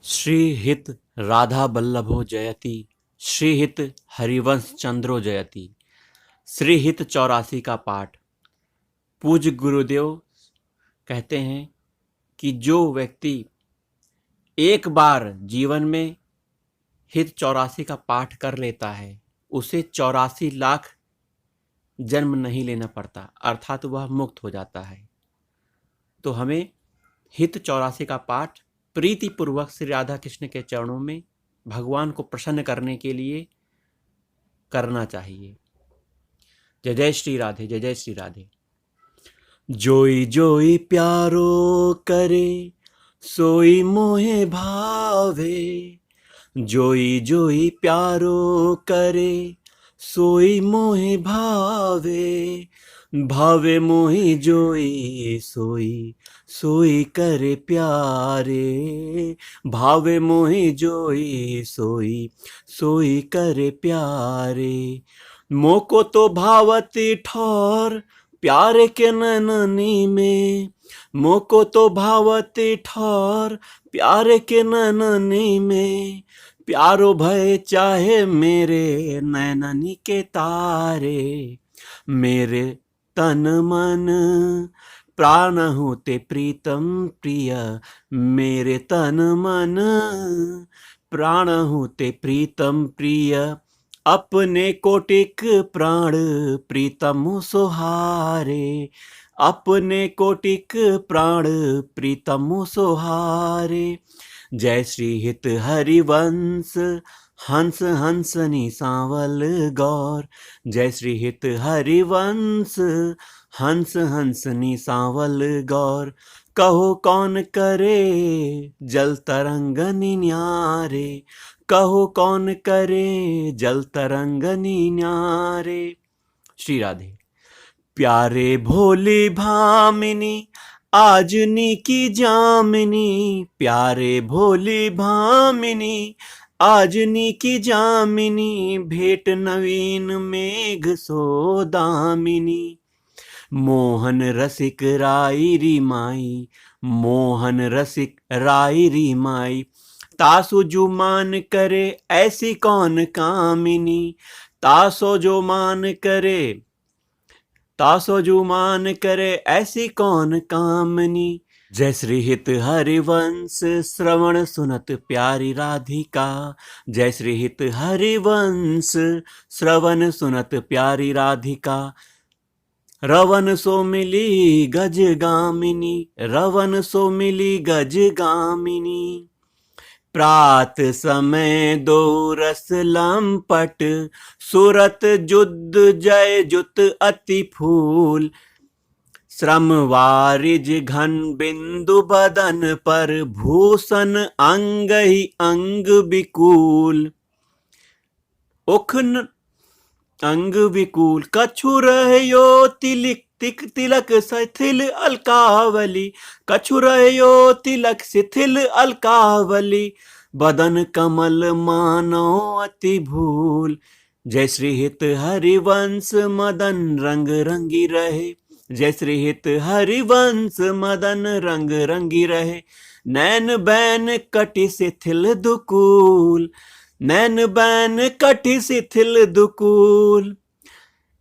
श्रीहित राधा बल्लभो जयति, श्रीहित हरिवंश चंद्रो जयति। श्रीहित 84 का पाठ। पूज्य गुरुदेव कहते हैं कि जो व्यक्ति एक बार जीवन में हित 84 का पाठ कर लेता है उसे 84 लाख जन्म नहीं लेना पड़ता, अर्थात वह मुक्त हो जाता है। तो हमें हित 84 का पाठ प्रीति पूर्वक श्री राधा कृष्ण के चरणों में भगवान को प्रसन्न करने के लिए करना चाहिए। जय जय श्री राधे, जय जय श्री राधे। जोई जोई प्यारो करे सोई मोहे भावे, जोई जोई प्यारो करे सोई मोहे भावे, भावे मोहि जोई सोई सोई करे प्यारे, भावे मोहि जोई सोई सोई करे प्यारे। मोको तो भावती ठोर प्यारे के नैननी में, मोको तो भावती ठोर प्यारे के नैननी में, प्यारो भय चाहे मेरे नैननी के तारे। मेरे तन मन प्राण होते प्रीतम प्रिय, मेरे तन मन प्राण होते प्रीतम प्रिय, अपने कोटिक प्राण प्रीतम सोहारे, अपने कोटिक प्राण प्रीतम सोहारे। जय श्री हित हरिवंश हंस हंसनी सांवल गौर, जय श्री हित हरिवंश हंस हंसनी सांवल गौर। कहो कौन करे जल तरंग न्यारे, कहो कौन करे जल तरंग न्यारे। श्री राधे। प्यारे भोली भामिनी आजनी की जामिनी, प्यारे भोली भामिनी आजनी की जामिनी, भेंट नवीन मेघ सो दामिनी। मोहन रसिक राई री माई, मोहन रसिक राई री माई, तासु जो मान करे ऐसी कौन कामिनी, तासो जो मान करे, तासो जो मान करे ऐसी कौन कामनी। जय श्री हित हरिवंश श्रवण सुनत प्यारी राधिका, जय श्री हित हरिवंश श्रवण सुनत प्यारी राधिका। रवन सो मिली गज गामिनी, रवन सो मिली गज गामिनी। प्रात समय दो रस लंपट, सुरत जुद जय जुत अति फूल। श्रम वारिज घन बिंदु बदन पर, भूषण अंग ही अंग विकूल। उखन अंग विकूल कछु रहयो तिलिक तिक तिलक शिथिल अलकावली, कछु रहयो तिलक शिथिल अलकावली। बदन कमल मानो अति भूल। जय श्री हित हरिवंश मदन रंग रंगी रहे, जय श्री हित हरिवंश मदन रंग रंगी रहे। नैन बैन कटि शिथिल दुकूल, नैन बैन कटि शिथिल दुकूल।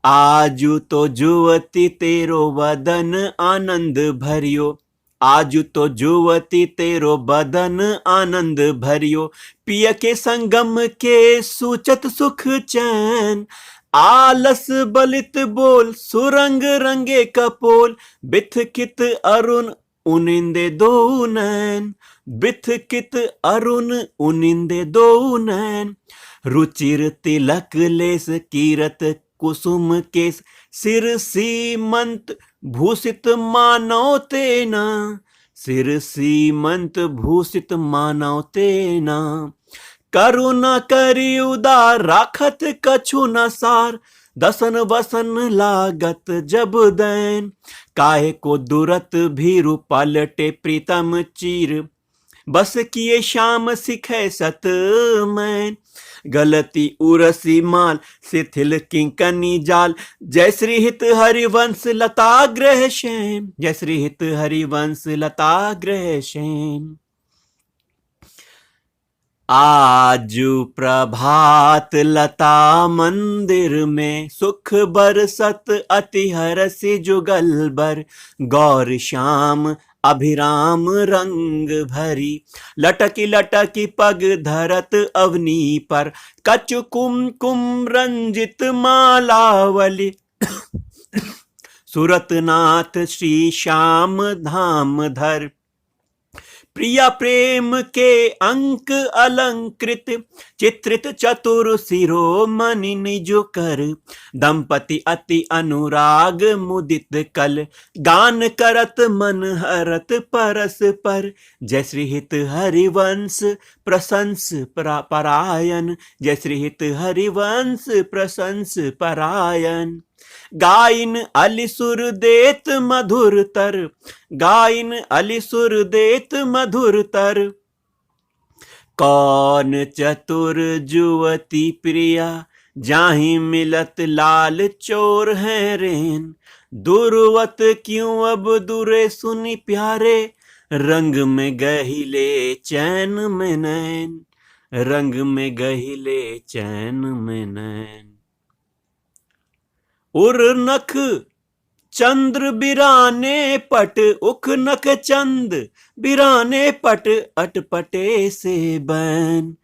आजू तो जुवती तेरो बदन आनंद भरियो, आजू तो जुवती तेरो बदन आनंद भरियो। पिय के संगम के सूचत सुख चैन, आलस बलित बोल सुरंग रंगे कपोल। बिथ कित अरुण उनिंदे दो नैन, बिथ कित अरुण उनिंदे दो नैन। रुचिर तिलक लेस कीरत कुसुम केस, सिर सीमंत भूषित मानव तेना, सिर सीमंत भूषित मानव तेना। करुणा करी उदार राखत कछु न सार, दसन वसन लागत जब दैन। काहे को दुरत भीरु पलटे प्रीतम चीर, बस किए श्याम सिखे सत मैन। गलती उरसी माल शिथिल किंकनी जाल, जय श्री हित हरिवंश लता ग्रह शैम, जय श्री हित हरिवंश लता ग्रह शैम। आजू प्रभात लता मंदिर में सुख बरसत अति हरसि जुगल बर। गौर श्याम अभिराम रंग भरी लटकी लटकी पग धरत अवनी पर। कछु कुमकुम रंजित मालावली सुरतनाथ श्री श्याम धाम धर। प्रिया प्रेम के अंक अलंकृत चित्रित चतुर शिरोमणि निज कर। दंपति अति अनुराग मुदित कल गान करत मन हरत परस पर। जय श्री हित हरिवंश प्रशंस परायण जय श्री हित हरिवंश प्रशंस परायण। गाइन अलिसुर देत मधुर तर गाइन अलिसुर देत मधुर तर। कौन चतुर जुवती प्रिया जाहि मिलत लाल चोर हैं रेन। दुर्वत क्यों अब दुरे सुनी प्यारे रंग में गहिले चैन में नैन। रंग में गहिले चैन में नैन। उर नख चंद्र बिराने पट उख नख चंद बिराने पट अटपटे से बैन।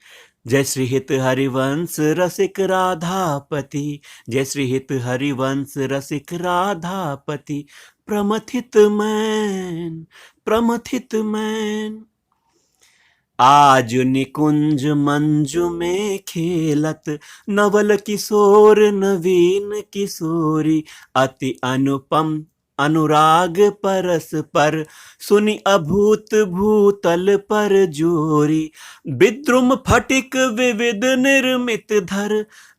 जय श्री हित हरिवंश रसिक राधापति जय श्री हित हरिवंश रसिक राधापति। प्रमथित मैन आज निकुंज मंजु में खेलत नवल किशोर नवीन किशोरी। अति अनुपम अनुराग परस पर सुनि अभूत भूतल पर जोरी। विद्रुम फटिक विविध निर्मित धर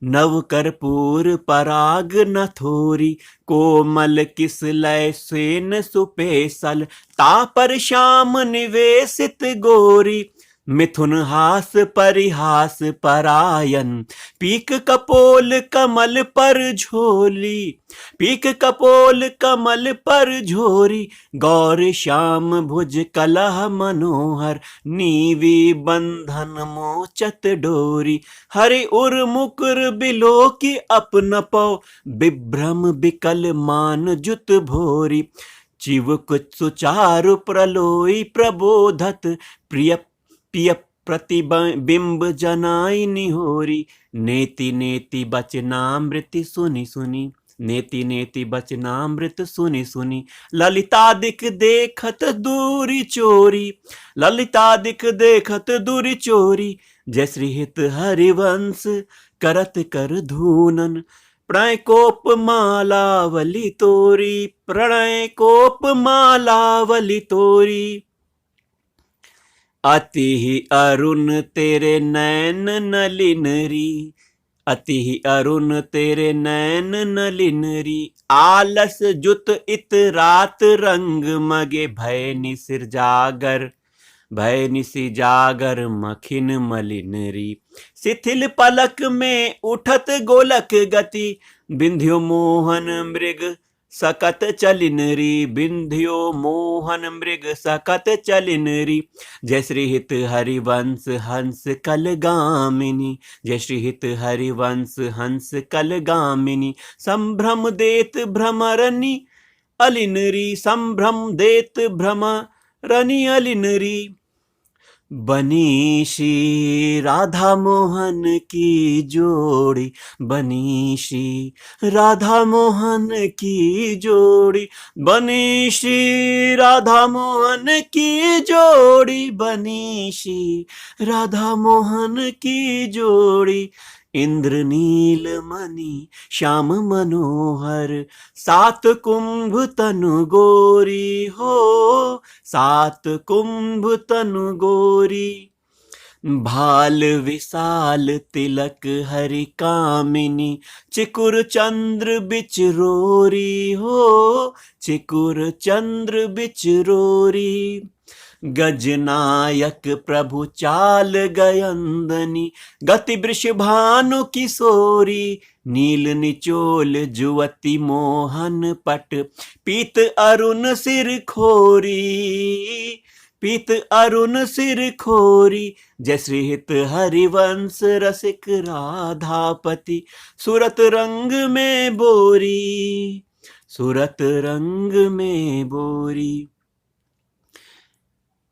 नव कर्पूर पराग नथोरी। कोमल किसलय सेन सुपेसल तापर श्याम निवेशित गोरी। मिथुन हास परिहास परायन पीक कपोल कमल पर झोली। पीक कपोल कमल पर झोरी। गौर श्याम भुज कलह मनोहर नीवी बंधन मोचत डोरी। हरि उर मुकुर बिलो की अपन पौ विभ्रम बिकल मान जुत भोरी। चिवक सुचारु प्रलोई प्रबोधत प्रिय पिय प्रतिबिंब जनाई निहोरी। नेति नेति बचनामृत सुनि सुनि नेति नेति बचनामृत सुनि सुनि। ललितादिक देखत दूरी चोरी ललितादिक देखत दूरी चोरी। जय श्री हित हरिवंश करत कर धूनन प्रणय कोप मालावली तोरी। प्रणय कोप मालावली तोरी। अति ही अरुण तेरे नैन नलिनरी अति ही अरुण तेरे नैन नलिनरी। आलस जुत इत रात रंग मगे भय निसिर जागर भय निसि जागर मखिन मलिनरी। शिथिल पलक में उठत गोलक गति बिंध्यो मोहन मृग सकत चलिनरी। बिंध्यो मोहन मृग सकत चलिनरी। जय श्री हित हरिवंश हंस कल गामिनी जय श्री हित हरिवंश हंस कल गामिनी। संभ्रम देत भ्रमरनी अलिनरी संभ्रम देत भ्रमरनी अलिनरी। बनीशी राधा मोहन की जोड़ी बनीशी राधा मोहन की जोड़ी। बनीशी राधा मोहन की जोड़ी बनीशी राधा मोहन की जोड़ी। इंद्रनील मणि श्याम मनोहर सात कुंभ तनु गोरी हो। सात कुंभ तनु गोरी। भाल विशाल तिलक हरि कामिनी चिकुर चंद्र बिचरोरी हो। चिकुर चंद्र बिचरोरी। गजनायक प्रभु चाल गयंदनी गति वृषभानु किशोरी। नील निचोल जुवती मोहन पट पीत अरुण सिर खोरी। पीत अरुण सिर खोरी, जय श्री हित हरिवंश रसिक राधापति, सूरत रंग में बोरी, सूरत रंग में बोरी।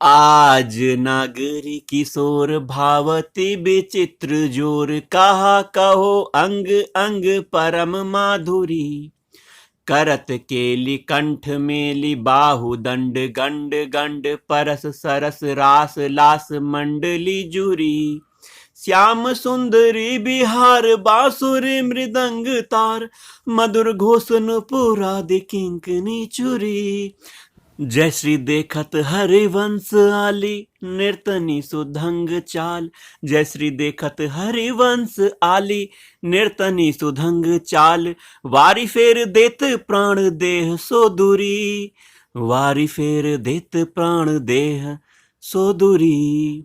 आज नागरी किशोर भावती विचित्र जोर, कहा कहो अंग अंग परम माधुरी, करत केली कंठ मेली बाहु दंड गंड गंड, परस सरस रास लास मंडली जुरी, श्याम सुंदरी बिहार बांसुरी मृदंग तार, मधुर घोषन पुरादि किंकनी चुरी। जय श्री देखत हरिवंश आली, नर्तनी सुधंग चाल, जय श्री देखत हरिवंश आली, नर्तनी सुधंग चाल, वारी फेर देत प्राण देह सो दूरी, वारी फेर देत प्राण देह सो दूरी।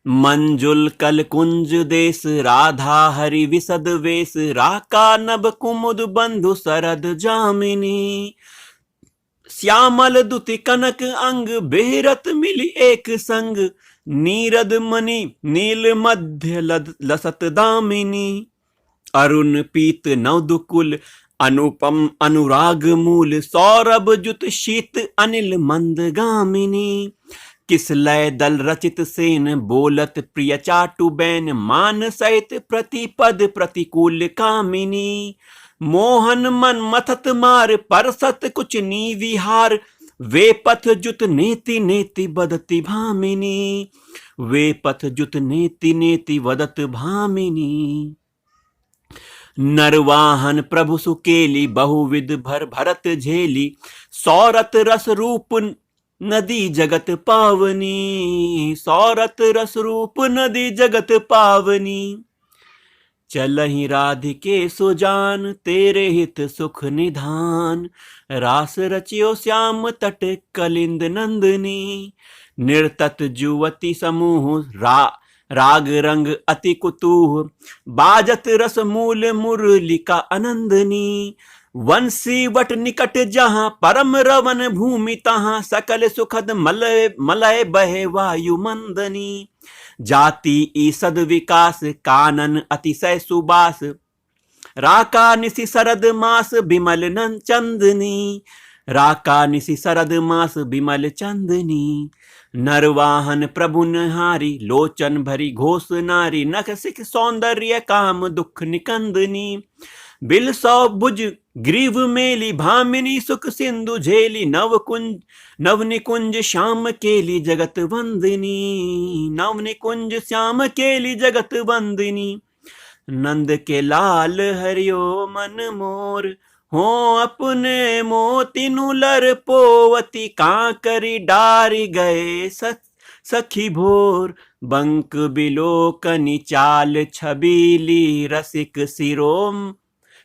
मंजुल कल कुंज देश, राधा हरि विशद वेश, राका नभ कुमुद बंधु सरद जामिनी, श्यामल दुति कनक अंग, बेहरत मिली एक संग, नीरद मणि नील मध्य लसत दामिनी, अरुण पीत नवदुकुल, अनुपम अनुराग मूल, सौरभ जुत शीत अनिल मंदगामिनी, किस लय दल रचित सेन, बोलत प्रिय चाटु बैन, मान सहित प्रतिपद प्रतिकूल कामिनी, मोहन मन मथत मार, परसत कुछ नी विहार, वे पथ जुत नेति नेति बदति भामिनी, वे पथ जुत नेति नेति वदत भामिनी। नरवाहन प्रभु सुकेली, बहुविध भर भरत झेली, सौरत रस रूप नदी जगत पावनी, सौरत रस रूप नदी जगत पावनी, चलहि राधिके सुजान, तेरे हित सुख निधान, रास रचियो श्याम तट कलिंद नंदनी, निर्तत जुवती समूह, राग रंग अति कुतूह, बाजत रस मूल मुरलिका आनंदनी, वंशी वट निकट जहाँ, परम रवन भूमि तहाँ, सकल सुखद मलय मलय बहे वायु मंदनी, जाति ईसद विकास, कानन अतिशय सुबास, राका निशि शरद मास बिमल नन चंदनी, राका निशि शरद मास बिमल चंदनी, नरवाहन प्रभु नहारी, लोचन भरी घोष नारी, नख सिख सौंदर्य काम दुख निकंदनी, बिल सौ भुज ग्रीव मेली, भामिनी सुख सिंधु झेली, नव निकुंज श्याम केली जगत वंदिनी, नव निकुंज श्याम केली जगत वंदिनी, नंद के लाल हरियो मन मोर, हो अपने मोती नुलर पोवती, कांकरी डारी गए सखी भोर, बंक बिलोकनी चाल छबीली, रसिक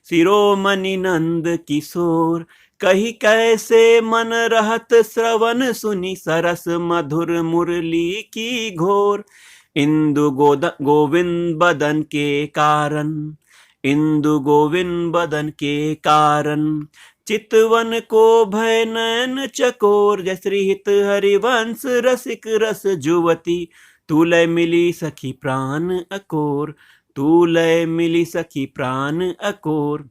शिरोमणि नंद किशोर, कही कैसे मन रहत श्रवण सुनी, सरस मधुर मुरली की घोर, इंदु गोविंद बदन के कारण, इंदु गोविंद बदन के कारण, चितवन को भय नयन चकोर, जय श्री हित हरिवंश रसिक रस जुवती, तुलय मिली सखी प्राण अकोर, तुलय मिली सखी प्राण अकोर,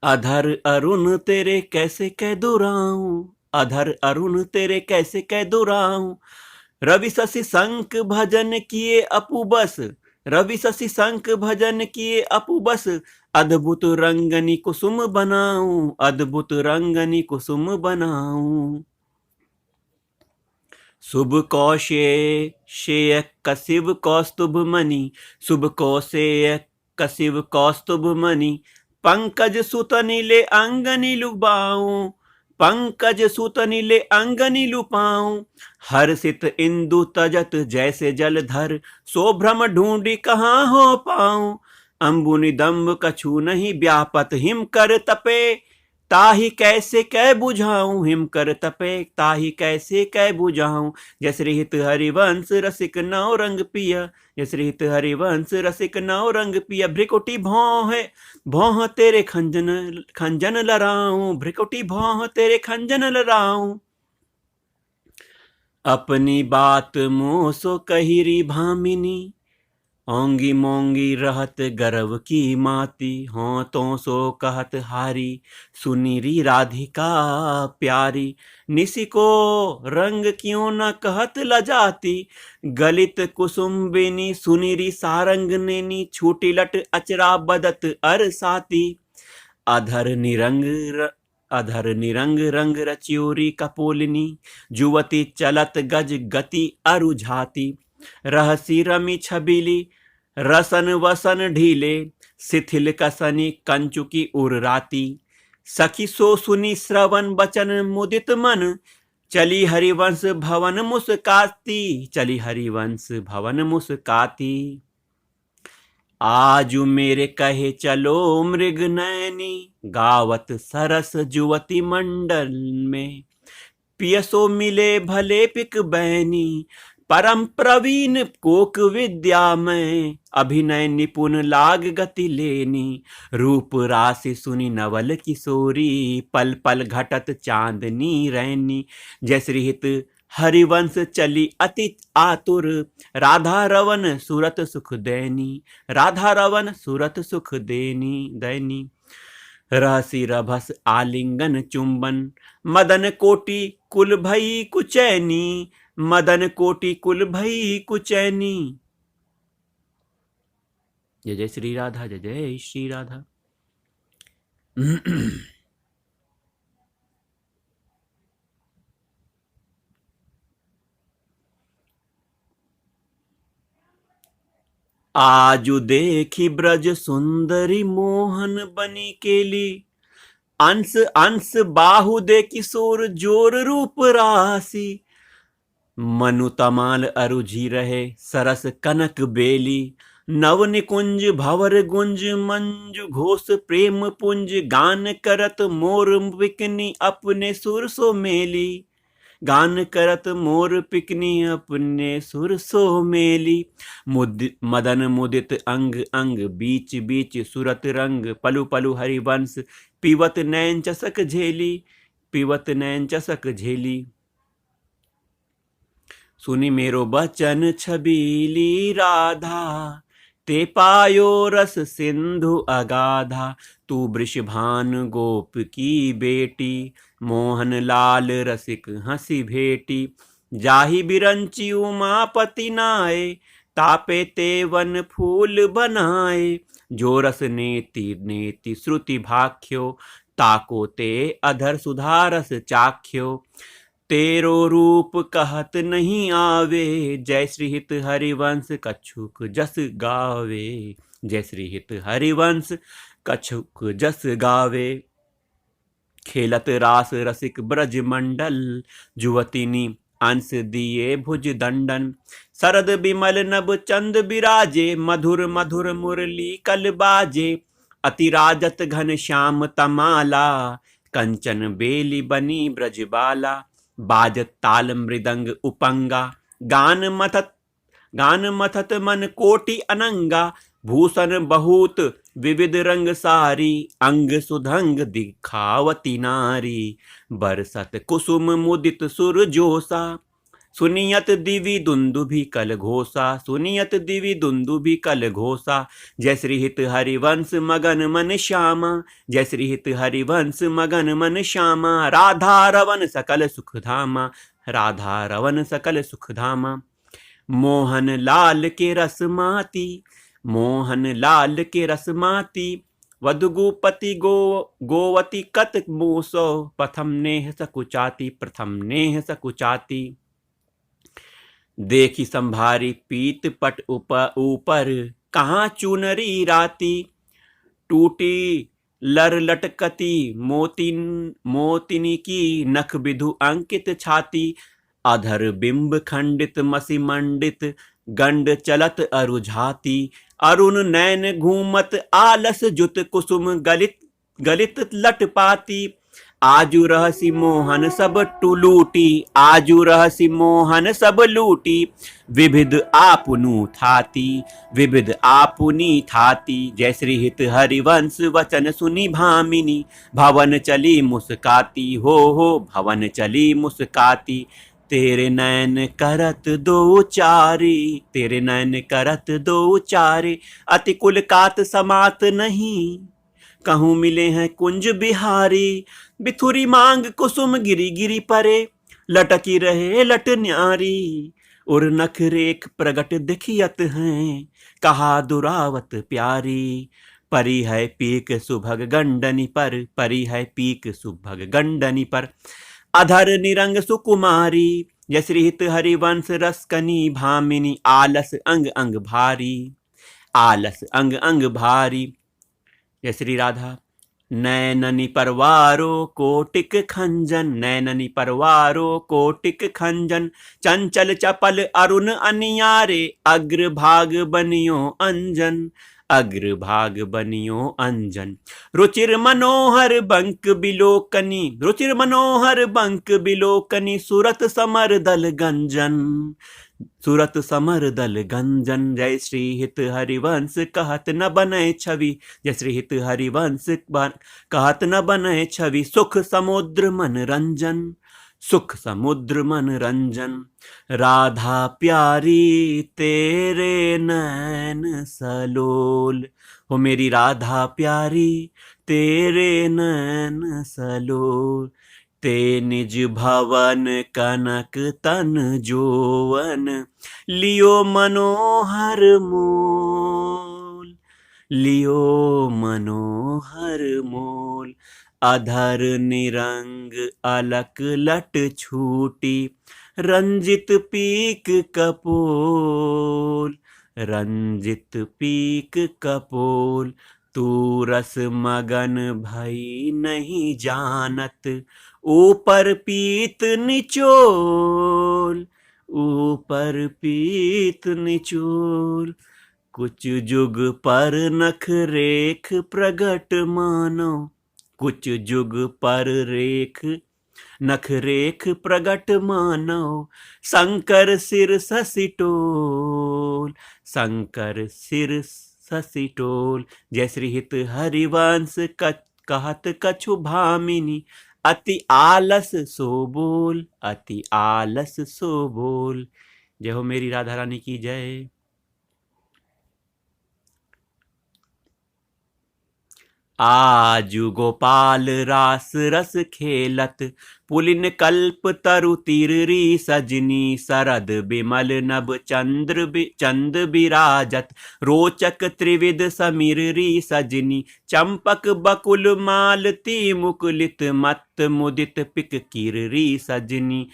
अधर अरुण तेरे कैसे कह दुराऊं, अधर अरुण तेरे कैसे कह दुराऊं, रवि शशि शंख भजन किए अपु बस, रवि शशि शंख भजन किए अपु बस, अद्भुत रंगनी कुसुम बनाऊं, अद्भुत रंगनी कुसुम बनाऊं, शुभ कौशेय कशिव कौस्तुभ मणि, शुभ कौशेय कशिव कौस्तुभ मणि, पंकज सुत नीले अंगनी लुभाऊं, पंकज सुत नीले अंगनी लुपाऊं, हर्षित इंदु तजत जैसे जलधर, सो भ्रम ढूंढी कहाँ हो पाऊं, अंबु निदम्ब कछु नहीं व्यापत, हिम कर तपे ताही कैसे कै बुझाऊं, हिम कर तपे ताही कैसे कै बुझाऊं, जय श्री हित हरिवंश रसिक नौ रंग पिया, जय श्री हित हरिवंश रसिक नौ रंग पिया, भ्रिकुटी भौं है भौं तेरे खंजन लराऊं, भ्रिकुटी भौं तेरे खंजन लराऊं, अपनी बात मुँह सो कहिरी भामिनी, ओंगी मोंगी रहत गर्व की माती, हों तो सो कहत हारी, सुनीरी राधिका प्यारी। निसी को रंग क्यों न कहत लजाती, गलित कुसुम्बिनी सुनीरी सारंग नेनी, छूटी लट अचरा बदत अरसाती। अधर निरंग रंग रच्योरी कपोलिनी, जुवती चलत गज गति अरुझाती। रहसी रमी छबीली रसन वसन ढीले, शिथिल कसनी कंचुकी उर्राती। सखी सो सुनी श्रवण बचन मुदित मन, चली हरिवंश भवन मुस्काती, चली हरिवंश भवन मुस्काती। आजु मेरे कहे चलो मृग नयनी, गावत सरस जुवती मंडल में। पियसो मिले भले पिक बैनी, परम प्रवीण कोक विद्या में। अभिनय निपुण लाग गति लेनी, रूप राशि सुनी नवल किशोरी। पल पल घटत चांदनी रैनी, जैसरी हित हरिवंश चली अति आतुर। राधा रवन सूरत सुख दैनी, राधा रवन सूरत सुख दैनी। रहसी रभस आलिंगन चुंबन, मदन कोटि कुल भई कुचैनी, मदन कोटि कुल भई कुचैनी। जय जय श्री राधा, जय जय श्री राधा। आजु देखी ब्रज सुंदरी मोहन बनी केली, अंश अंश बाहु दे किशोर जोर रूप राशि। मनु तमाल अरुझी रहे सरस कनक बेली, नव निकुंज भवर गुंज मंजु घोष प्रेम पुंज। गान करत मोर पिकनी अपने सुर सो मेली, गान करत मोर पिकनी अपने सुर सो मेली। मदन मुदित अंग अंग बीच बीच सुरत रंग, पलु पलु हरिवंश पीवत नैन चसक झेली, पीवत नैन चसक झेली। सुनी मेरो बचन छबीली राधा, ते पायो रस सिंधु अगाधा। तू वृषभान गोप की बेटी, मोहन लाल रसिक हंसी भेटी। जाहि बिरंची उमापति नाए, तापे ते वन फूल बनाए। जो रस नेति नेति श्रुति भाख्यो, ताको ते अधर सुधारस चाख्यो। तेरो रूप कहत नहीं आवे, जय श्री हित हरिवंश कछुक जस गावे। जय श्री हित हरिवंश कछुक जस गावे। खेलत रास रसिक ब्रज मंडल, जुवतिनी अंश दिए भुज दंडन। शरद बिमल नभ चंद बिराजे, मधुर मधुर मुरली कल बाजे। अति राजत घन श्याम तमाला, कंचन बेली बनी ब्रजबाला। बाजत ताल मृदंग उपंगा, गान मथत मन कोटि अनंगा। भूषण बहुत विविध रंग सारी, अंग सुधंग दिखावती नारी। बरसत कुसुम मुदित सुर जोसा, सुनियत दिवि दुंदुभि कल घोषा। सुनियत दिवि दुंदुभि कल घोषा। जय श्री हित हरिवंश मगन मन श्यामा, जय श्री हित हरिवंश मगन मन श्यामा। राधा रवन सकल सुख धामा, राधा रवन सकल सुख धामा। मोहन लाल के रस माती, मोहन लाल के रस माती। वधुगुपति गोवती कत मूसो, प्रथम नेह सकुचाती, प्रथम नेह सकुचाती। देखी संभारी पीत पट ऊपर, कहाँ चुनरी राती। टूटी लर लटकती मोतिनी की, नख बिधु अंकित छाती। अधर बिंब खंडित मसी मंडित, गंड चलत अरुझाती। अरुण नैन घूमत आलस जुत, कुसुम गलित गलित लट पाती। आजू रहसी मोहन सब टुलूटी, आजू रहसी मोहन सब लूटी। विविध आपुनु थाती, विविध आपुनी थाती। जय श्री हित हरिवंश वचन सुनी भामिनी, भवन चली मुस्काती। हो भवन चली मुस्काती। तेरे नैन करत दो चारी, तेरे नैन करत दो चारी, अति कुल कात समात नहीं, कहूँ मिले हैं कुंज बिहारी। बिथुरी मांग कुसुम गिरी गिरी परे, लटकी रहे लट न्यारी। उर नख रेख प्रगट दिखियत हैं, कहा दुरावत प्यारी। परी है पीक सुभग गंडनी पर, परी है पीक सुभग गंडनी पर, अधर निरंग सुकुमारी। यश्रीहित हरिवंश रसकनी भामिनी, आलस अंग अंग भारी, आलस अंग अंग भारी। जय श्री राधा। नैननी परवारो कोटिक खंजन, नैननी परवारो कोटिक खंजन, चंचल चपल अरुण अनियारे, अग्रभाग बनियो अंजन, अग्रभाग बनियो अंजन। रुचिर मनोहर बंक बिलोकनी, रुचिर मनोहर बंक बिलोकनी, सूरत समर दल गंजन, सूरत समर दल गंजन। जय श्री हित हरिवंश कहत न बने छवि, जय श्री हित हरिवंश कहत न बने छवि। सुख समुद्र मन रंजन, सुख समुद्र मन रंजन। राधा प्यारी तेरे नैन सलोल, हो मेरी राधा प्यारी तेरे नैन सलोल। ते निज भवन कनक तन जोवन, लियो मनोहर मोल, लियो मनोहर मोल। अधर निरंग अलक लट छूटी, रंजित पीक कपोल, रंजित पीक कपोल। तू रस मगन भई नहीं जानत, ऊपर पीत निचोल, ऊपर पीत निचोल। कुछ जुग पर नख रेख प्रगट मानो, कुछ जुग पर रेख नख रेख प्रगट मानो। शंकर सिर ससिटोल, शंकर सिर ससिटोल। जय श्री हित हरिवंश कहत कछु भामिनी, अति आलस सो बोल, अति आलस सो बोल। जय हो मेरी राधा रानी की जय। आजु गोपाल रास रस खेलत, पुलिन कल्प तरु तीरी सजनी। शरद बिमल नभ चंद बिराजत, रोचक त्रिविध समीरी सजनी। चंपक बकुल मालती मुकुलित, मत मुदित पिक कीरी सजनी।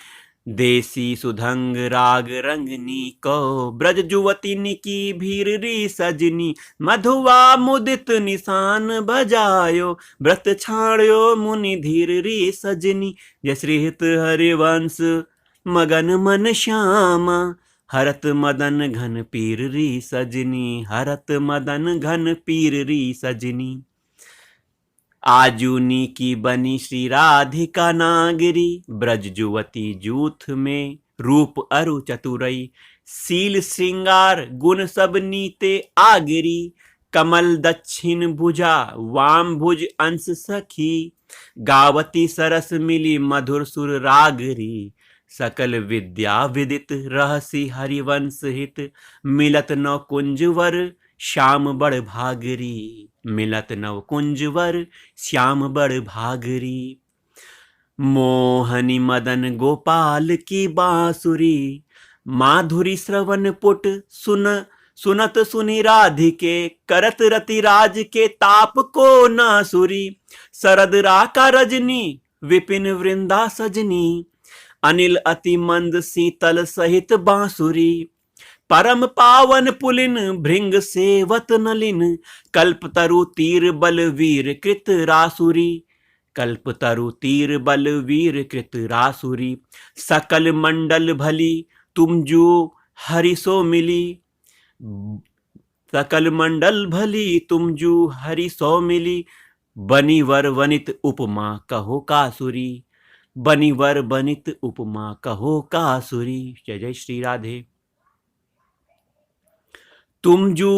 देसी सुधंग राग रंगनी को, ब्रज जुवती की भीरी सजनी। मधुआ मुदित निशान बजायो, व्रत छाड़ो मुनि धीरी सजनी। जय श्री हित हरिवंश मगन मन श्यामा, हरत मदन घन पीरी सजनी, हरत मदन घन पीरी सजनी। आजूनी की बनी श्री राधिका नागरी, ब्रज जुवती जूथ में रूप अरु चतुरई। सील श्रृंगार गुण सब नीते आगरी, कमल दक्षिण भुजा वाम भुज अंश सखी। गावती सरस मिली मधुर सुर रागरी, सकल विद्या विदित रहसी हरिवंश हित। मिलत न कुंजवर श्याम बड़ भागरी, मिलत नव कुंजवर श्याम बड़ भागरी। मोहनी मदन गोपाल की बांसुरी, माधुरी श्रवण पुट सुनत सुनि राधिके। करत रति राज के ताप को नासुरी, शरद राका रजनी विपिन वृंदा सजनी। अनिल अति मंद शीतल सहित बांसुरी, परम पावन पुलिन भृंग सेवत नलिन। कल्पतरु तीर बलवीर कृत रासुरी, कल्पतरु तीर बलवीर कृत रासुरी। सकल मंडल भली तुम जो हरिसो मिली, सकल मंडल भली तुम जो हरिसो मिली। बनीवर वनित उपमा कहो कासुरी, बनीवर बनित उपमा कहो कासुरी। जय जय श्री राधे। तुम जू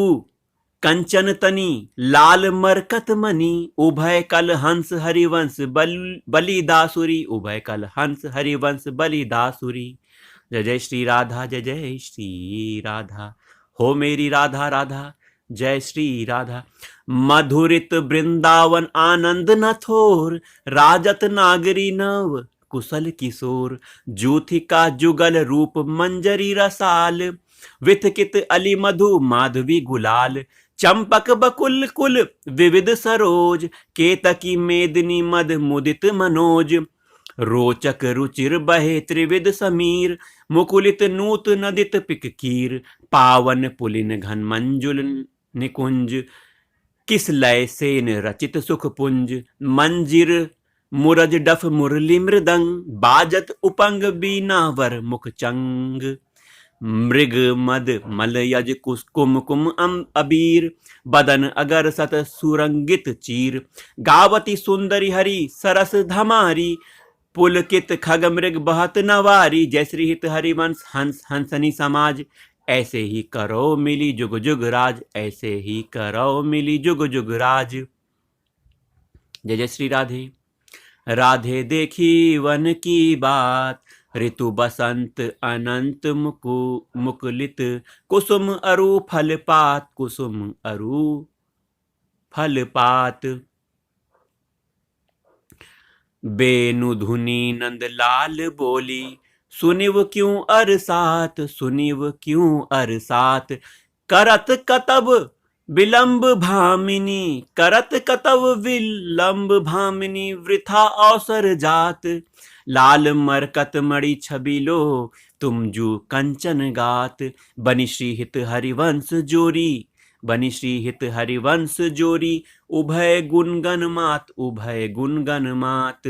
कंचन तनी लाल मरकत मनी, उभय कल हंस हरिवंश बलिदासुरी, उभय कल हंस हरिवंश बलिदासुरी। जय जय श्री राधा, जय जय श्री राधा। हो मेरी राधा राधा, जय श्री राधा। मधुरित वृंदावन आनंद न थोर, राजत नागरी नव कुशल किशोर। जूथिका जुगल रूप मंजरी रसाल, विथकित अली मधु माधवी गुलाल। चंपक बकुल कुल विविध सरोज, केतकी मेदिनी मद मुदित मनोज। रोचक रुचिर बहे त्रिविध समीर, मुकुलित नूत नदित पिककीर। पावन पुलिन घन मंजुल निकुंज, किस लय सेन रचित सुख पुंज। मंजिर मुरज डफ मुरली मृदंग, बाजत उपंग बीनावर मुख चंग। मृग मद मल यज कुम कुम अबीर, बदन अगर सत सुरंगित चीर। गावती सुंदरी हरि सरस धमारी, पुलकित खग मृग बहत नवारी। जय श्री हित हरिवंश हंस हंसनी समाज, ऐसे ही करो मिली जुग जुग राज, ऐसे ही करो मिली जुग जुग राज। जय जय श्री राधे। राधे देखी वन की बात, ऋतु बसंत अनंत मुकुलित। कुसुम अरु फल पात, कुसुम अरु फल पात। बेनु धुनी नंद लाल बोली, सुनिव क्यों अरसात, सुनिव क्यों अरसात। करत कतब विलंब भामिनी, करत कतब विलंब भामिनी। वृथा अवसर जात, लाल मरकत मणि छबिलो, तुम जू कंचन गात। बनि श्री हित हरिवंश जोरी, बनि श्री हित हरिवंश जोरी। उभय गुणगन मात, उभय गुणगन मात।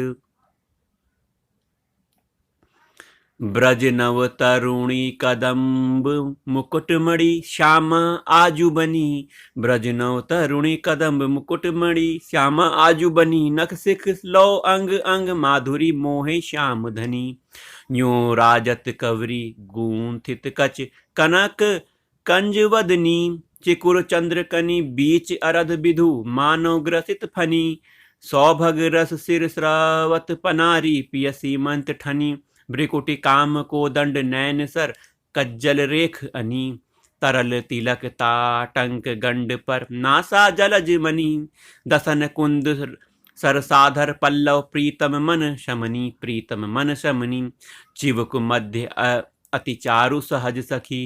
ब्रज नव तरुणी कदम्ब मुकुटमणि, श्यामा आजु बनी। ब्रज नव तरुणी कदम्ब मुकुटमणि, श्यामा आजु बनी। नख सिख लो अंग अंग, माधुरी मोहे श्याम धनी। न्यो राजत कवरी गूंथित कच, कनक कंजवदनी। चिकुर चंद्र कनी बीच अरध विधु, मानो ग्रसित फनी। सौभग रस सिर स्रावत पनारी, पियसी मंत ठनी। भ्रिकुटी काम को दंड नैन सर, कज्जल रेख अनी। तरल तिलक ताटंक गंड पर, नासा जलज मनी। दसन कुंद सरसाधर पल्लव, प्रीतम मन शमनी, प्रीतम मन शमनी। चिवक मध्य अति चारु सहज सखी,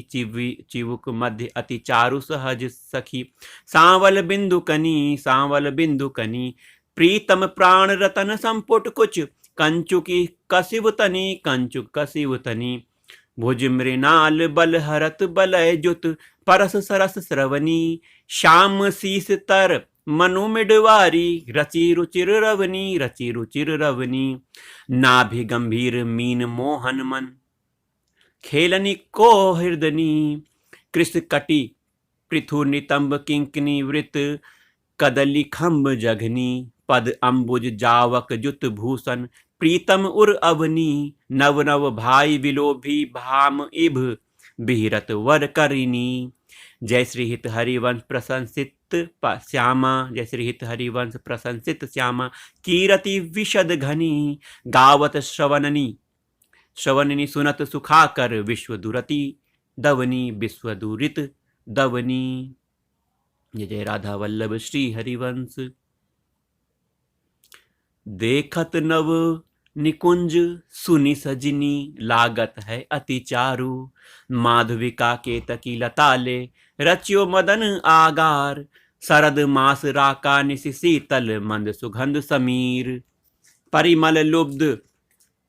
चिवुक मध्य अति चारु सहज सखी। सांवल बिंदु कनी, सांवल बिंदु कनी। प्रीतम प्राण रतन संपुट कुछ, कंचुकी कसिव तनी, कंचुक कसिव तनी। भुज मृणाल बल हरत बलय जुत, परस सरस श्रवणी। श्याम शीस तर मनु मिडवारी, रचि रुचिर रवनी, रचि रुचिर रवनी। नाभि गंभीर मीन मोहन मन, खेलनी को हृदनी। कृष कटि पृथु नितंब किंकनी वृत, कदली खम्ब जघनी। पद अम्बुज जावक जुत भूषण, प्रीतम उर अवनी। नव नव भाई विलोभी भाम इभ, बिहरत वर करिनी। जय श्री हित हरिवंश प्रशंसित श्यामा, जय श्री हित हरिवंश प्रशंसित श्यामा। कीरति विशद घनी, गावत श्रवणनी। श्रवणनी सुनत सुखाकर, विश्व दुरति दवनी, विश्व दुरित दवनी। जय जय राधा वल्लभ श्री हरिवंश। देखत नव निकुंज सुनी सजनी, लागत है अति चारु। माधविका के तकी लताले, रच्यो मदन आगार। शरद मास राका निशि शीतल, मंद सुगंध समीर। परिमल लुब्ध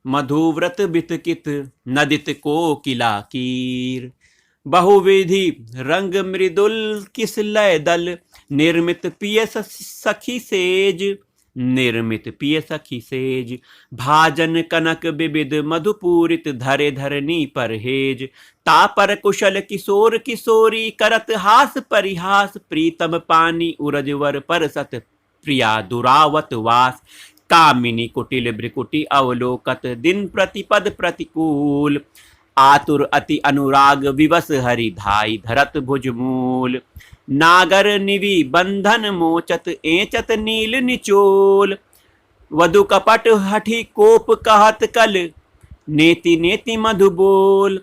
मधुव्रत बितकित, नदित कोकिला कीर। बहुविधि रंग मृदुल किस लय दल, निर्मित पिय सखी सेज, निर्मित पिय सखी सेज। भाजन कनक विविध मधुपूरित, धरे धरनी परहेज। तापर कुशल किशोर किशोरी, करत हास परिहास। प्रीतम पानी उरजवर परसत, प्रिया दुरावत वास। कामिनी कुटिल भ्रिकुटी अवलोकत, दिन प्रतिपद प्रतिकूल। आतुर अति अनुराग विवश, हरि धाई धरत भुजमूल। नागर निवि बंधन मोचत, एचत नील निचोल। वधु कपट हठी कोप कहत कल, नेति नेति मधु बोल,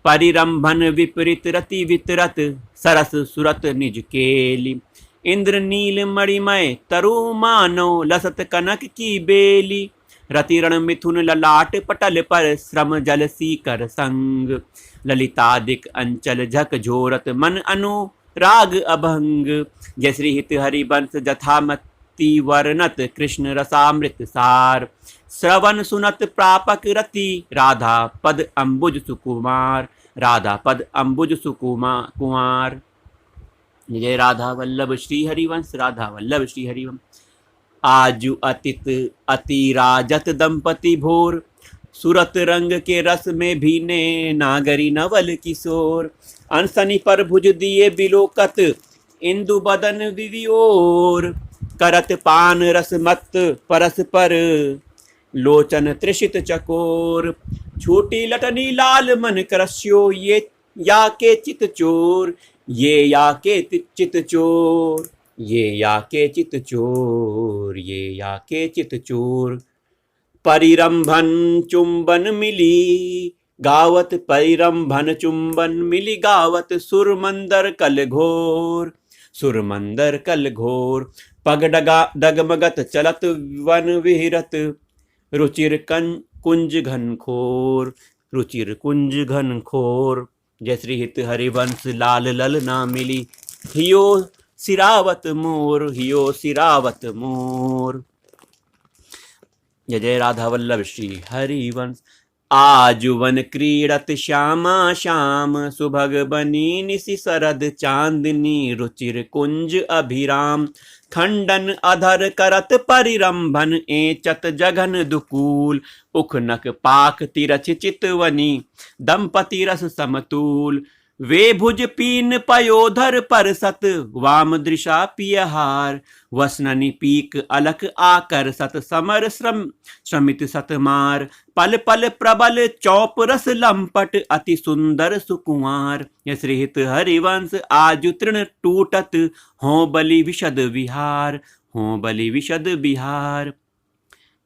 परिरंभन विपरीत रति वितरत, सरस सुरत निज केली। इंद्र नील मणिमय तरु मानो, लसत कनक की बेली। रतिरण मिथुन ललाट पटल पर, श्रम जल सीकर संग। ललितादिक अंचल झक झोरत, मन अनुराग अभंग। जय श्री हित हरिवंश जथामति वर्णत, कृष्ण रसामृत सार। श्रवण सुनत प्रापक रति, राधा पद अम्बुज सुकुमार। राधा पद अम्बुज कुमार। जय राधा वल्लभ श्री हरिवंश, राधा वल्लभ श्री हरिवंश। आजु अतित अति राजत दंपति भोर, सुरत रंग के रस में भीने, नागरी नवल किशोर। अनसनी पर भुज दिए बिलोकत, इंदु बदन विवियोर। करत पान रस मत परस पर, लोचन त्रिषित चकोर। छूटी लटनी लाल मन करस्यो, ये या के चित चोर। ये या के चित चोर, ये या के चित चोर, ये या के चित चोर। परिरंभन चुंबन मिली गावत, परिरंभन चुंबन मिली गावत। सुरमंदर कल घोर, सुरमंदर कल घोर। पग डगमगत चलत वन विहरत, रुचिर कुंज घनखोर, रुचिर कुंज घनखोर। जय श्री हित हरिवंश लाल ललना मिली, हियो सिरावत मोर, हियो सिरावत मोर। जय जय राधा वल्लभ श्री हरिवंश। आजुवन क्रीडत श्यामा श्याम, सुभग बनी निशि सरद चांदनी। रुचिर कुंज अभिराम, खंडन अधर करत परिरंभन। एचत जघन दुकूल, उखनक पाक तिरछ चितवनी। दंपति रस समतूल, वे भुज पीन पयोधर परसत। वाम दृशा पियहार, वसननि पीक अलख आकर सत। समर श्रमित सतमार, पल पल प्रबल चौप रस लंपट। अति सुंदर सुकुमार। यह श्रीहित हरिवंश आजु तृण टूटत, हों बलि विशद विहार, हों बलि विशद विहार।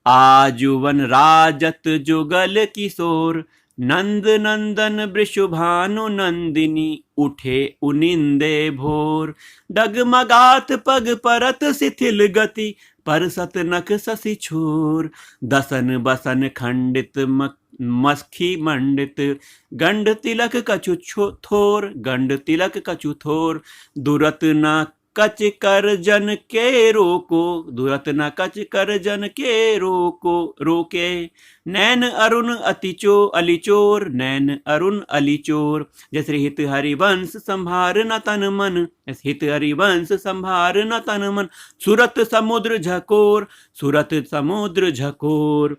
आजुवन राजत जुगल किशोर, नंद नंदन वृषभानु नंदिनी। उठे उनिंदे भोर, डगमगात पग परत शिथिल गति। परसत नख शशि छोर, दसन बसन खंडित मस्खी मंडित। गंड तिलक कछु थोर, गंड तिलक कछु थोर। दुरत न कच कर जन के रोको, दुरत न कच कर जन के रोको रोके। नैन अरुण अतिचो अलिचोर, नैन अरुण अलिचोर। जय श्री हित हरिवंश संभार न तन मन, हित हरिवंश संभार न तन मन। सुरत समुद्र झकोर, सुरत समुद्र झकोर।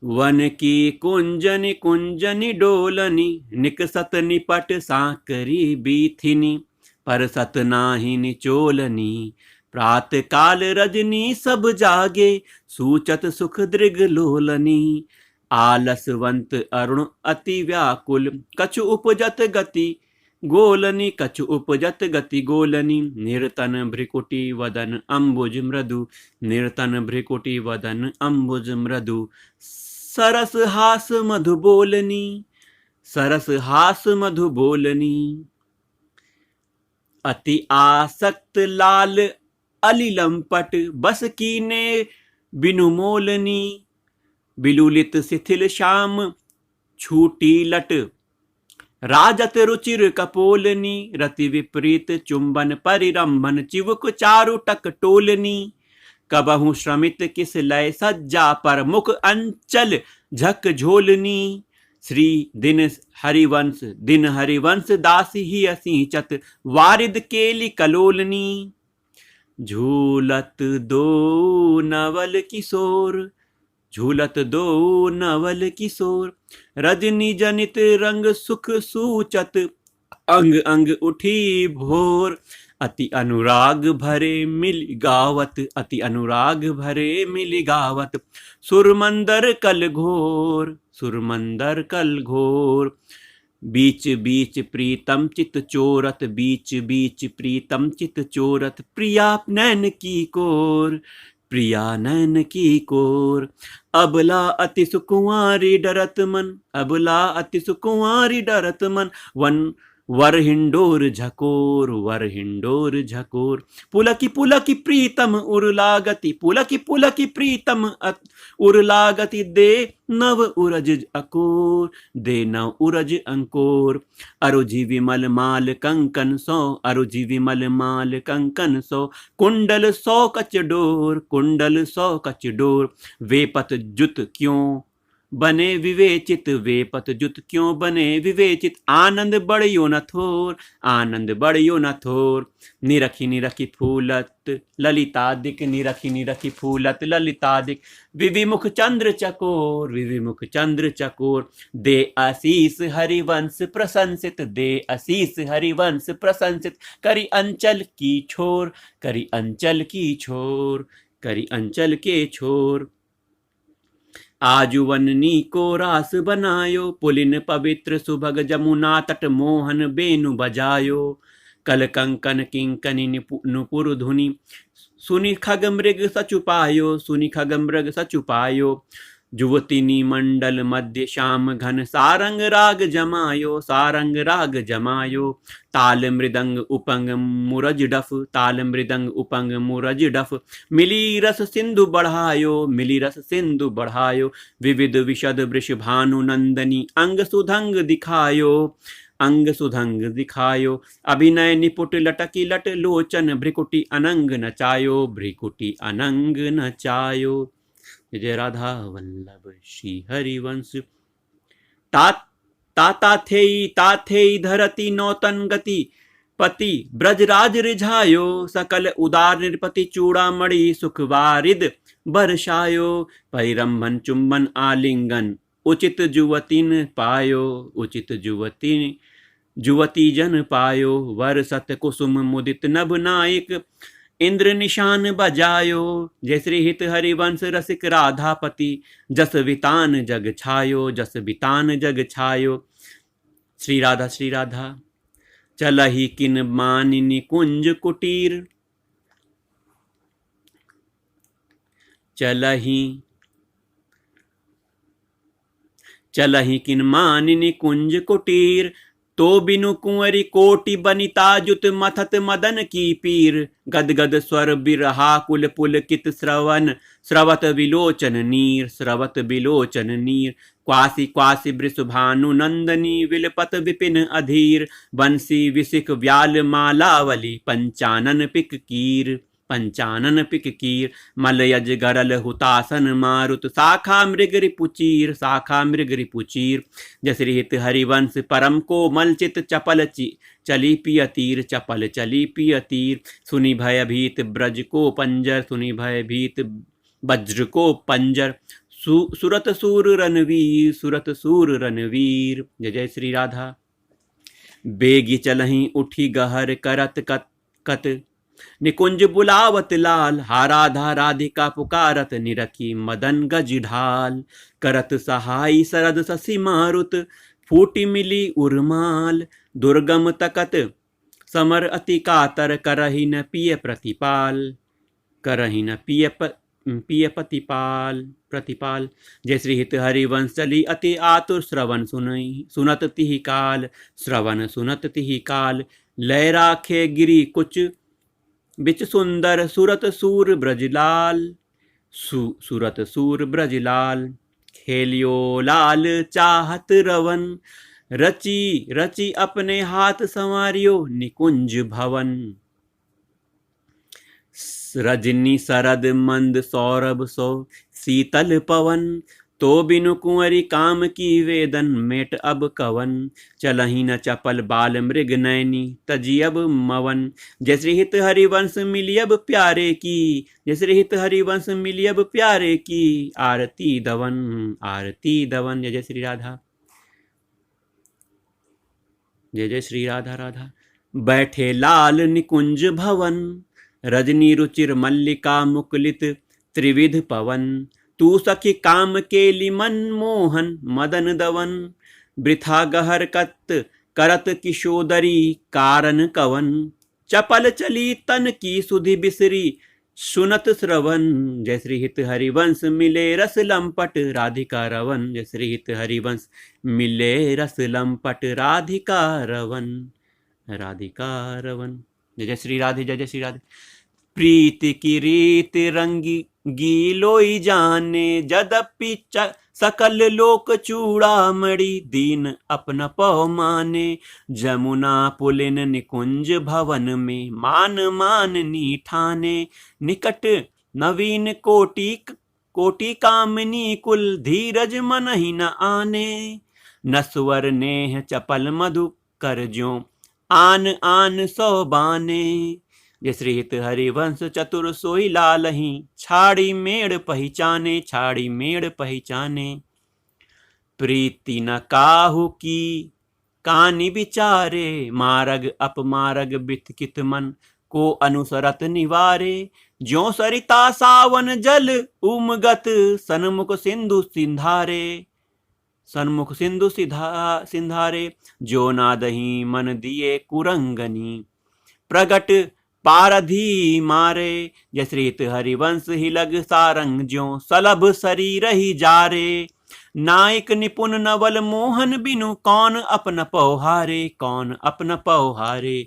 वन की कुंजनि कुंजनि डोलनी, निकसत निपट सांकरी बीथिनी। पर सत नाही निचोलनी, प्रात काल रजनी सब जागे। सूचत सुख दृग लोलनी, आलसवंत अरुण अति व्याकुल। कछु उपजत गति गोलनी, कछु उपजत गति गोलनी। निर्तन भ्रिकुटी वदन अम्बुज मृदु, निर्तन भ्रिकुटी वदन अम्बुज मृदु। सरस हास मधु बोलनी, सरस हास मधु बोलनी। अति आसक्त लाल अलिलंपट, बस कीने बिनु मोलनी। बिलुलित शिथिल श्याम छूटी लट, राजत रुचिर कपोलनी। रति विपरीत चुंबन परिरंभन, चिवुक चारु टक टोलनी। कबहु श्रमित किस लय सज्जा पर, मुख अंचल झक झोलनी। श्री दिन हरिवंश दास ही असीचत, वारिद केली कलोलनी। झूलत दो नवल किशोर, झूलत दो नवल किशोर। रजनी जनित रंग सुख सूचत, अंग अंग उठी भोर। अति अनुराग भरे मिल गावत, अति अनुराग भरे मिल गावत। सुरमंदर कल घोर, सुरमंदर कल घोर। बीच बीच प्रीतम चित चोरत, बीच बीच प्रीतम चित चोरत। प्रिया नैन की कोर, प्रिया नैन की कोर। अबला अति सुकुंवारी डरत मन, अबला अति सुकुंवारी डरत मन, वन वर हिंडोर झकोर, वर हिंडोर झकोर। पुलकी पुलकी प्रीतम उर्लागति, पुलकी पुलकी प्रीतम उर्लागति, दे नव उरज अकोर, दे नव उरज अंकोर। अरुझि विमल माल कंकन सो, अरुझि विमल माल कंकन सो, कुंडल सौ कच डोर, कुंडल सौ कच डोर। वे पत जुत क्यों बने विवेचित, वे पत जुत क्यों बने विवेचित, आनंद बढ़ियो न थोर, आनंद बढ़ियो न थोर। निरखी निरखी फूलत ललितादिक, निरखी निरखी फूलत ललितादिक, विविमुख चंद्र चकोर, विविमुख चंद्र चकोर। दे आशीष हरिवंश प्रशंसित, दे आशीष हरिवंश प्रशंसित, करी अंचल की छोर, करी अंचल की छोर, करी अंचल के छोर। आजुवननी को रास बनायो, पुलिन पवित्र सुभग जमुना तट, मोहन बेनु बजायो। कल कंकन किंकनी नुपुर धुनि, सुनि खग मृग सचुपायो, सुनि खग मृग सचुपायो। जुवतिनी मंडल मध्य श्याम घन, सारंग राग जमायो, सारंग राग जमायो। ताल मृदंग उपंग मुरज डफ, ताल मृदंग उपंग मुरज डफ, मिली रस सिंधु बढ़ायो, मिली रस सिंधु बढ़ायो। विविध विशद वृष भानु नंदनी, अंग सुधंग दिखायो, अंग सुधंग दिखायो। अभिनय निपुट लटकी लट लोचन, भ्रिकुटी अनंग नचायो, भ्रिकुटी अनंग नचायो। जय राधा वल्लभ श्री हरिवंश। ताथेई धरती नौतन गति, पति ब्रजराज रिझायो, सकल उदार निरपति चूड़ामणि, सुख वारिद बरसायो। परिरंभन चुंबन आलिंगन, उचित जुवतिन पायो, उचित जुवती जन पायो। वर सत कुसुम मुदित नभ नायक, इंद्र निशान बजायो। जय श्री हित हरिवंश रसिक राधापति, जस वितान जग छायो, जस वितान जग छायो। श्री राधा श्री राधा। चलहि किन मानिनी कुंज कुटीर, चलहि किन मानिनी कुंज कुटीर, तो बिनु कुंवरी कोटि बनिता जुत, मथत मदन की पीर। गद गद स्वर बिरहा कुल पुलकित श्रवण, स्रवत विलोचन नीर, स्रवत विलोचन नीर। क्वासी क्वासी वृषभानु नंदनी, विलपत विपिन अधीर। बंसी विसिक व्याल मालावली, पंचानन पिक कीर, पंचानन पिक कीर। मलयज गरल हुतासन मारुत, शाखा मृग रिपुचीर, शाखा मृग रिपुचीर। जसरी हित हरिवंश परम को मलचित, चपल चली पिय तीर, चपल चली पिय तीर। सुनि भय भीत ब्रज को पंजर, सुनि भय भीत वज्र को पंजर। सुरत सूर रणवीर, सुरत सूर रणवीर। जय जय श्री राधा। बेगी चलहि उठी गहर करत कत कत, निकुंज बुलावत लाल। हा राधा राधिका पुकारत, निरखी मदन गज ढाल। करत सहाई सरद शशि मारुत, फूटी मिली उर्माल। दुर्गम तकत समर अति कातर, करहि न पिय प्रतिपाल, करहि न पिय प्रतिपाल। जय श्री हित हरिवंश चली अति आतुर, श्रवण सुनत तिहि काल, श्रवण सुनत तिहि काल। लय राखे गिरी कुच बिच सुंदर, सुरत सूर ब्रजलाल, सुरत सूर ब्रजलाल। खेलियो लाल चाहत रवन, रची रची अपने हाथ संवारियो निकुंज भवन। रजनी सरद मंद सौरभ सो, शीतल पवन। तो बिनु कुंवरी काम की वेदन, मेट अब कवन। चलहि न चपल बाल मृग नैनी, तजी अब मवन। जय श्री हित हरिवंश मिलियब प्यारे की, जय श्री हित हरिवंश मिलियब प्यारे की। आरती दवन, आरती दवन। जय जय श्री राधा, जय जय श्री राधा राधा। बैठे लाल निकुंज भवन, रजनी रुचिर मल्लिका मुकुलित त्रिविध पवन। तू सखी काम केली मनमोहन मदन दवन। वृथा गहर कत करत किशोदरी कारण कवन। चपल चली तन की सुधि बिसरी, सुनत श्रवण जय श्री हित हरिवंश मिले रस लंपट राधिका रवन। जय श्री हित हरिवंश मिले रस लंपट राधिका रवन। राधिका रवन। जय जय श्री राधे जय जय श्री राधे। प्रीति की रीत रंगी गीलोई जाने जदपि सकल लोक चूड़ामणि दीन अपन पौ माने। जमुना पुलिन निकुंज भवन में मान माननी ठाने। निकट नवीन कोटि कामिनी कुल धीरज मन ही न आने। नस्वर नेह चपल मधु कर ज्यों आन आन सौ बाने। जय श्री हित हरिवंश चतुर सोई लालही छाड़ी मेड़ पहचाने। छाड़ी मेड़ पहचाने। प्रीति न काहू की कानी विचारे मारग अपमारग बित कित मन को अनुसरत निवारे। ज्यों सरिता सावन जल उमगत सन्मुख सिंधु सिंधारे। सन्मुख सिंधु सिंधारे। जो नादही मन दिए कुरंगनी प्रगट पारधी मारे। जय श्री हित हरिवंश ही लग सारंग ज्यों सलभ शरीर ही जारे। नायक निपुण नवल मोहन बिनु कौन अपन पौहारे। कौन अपन पौहारे।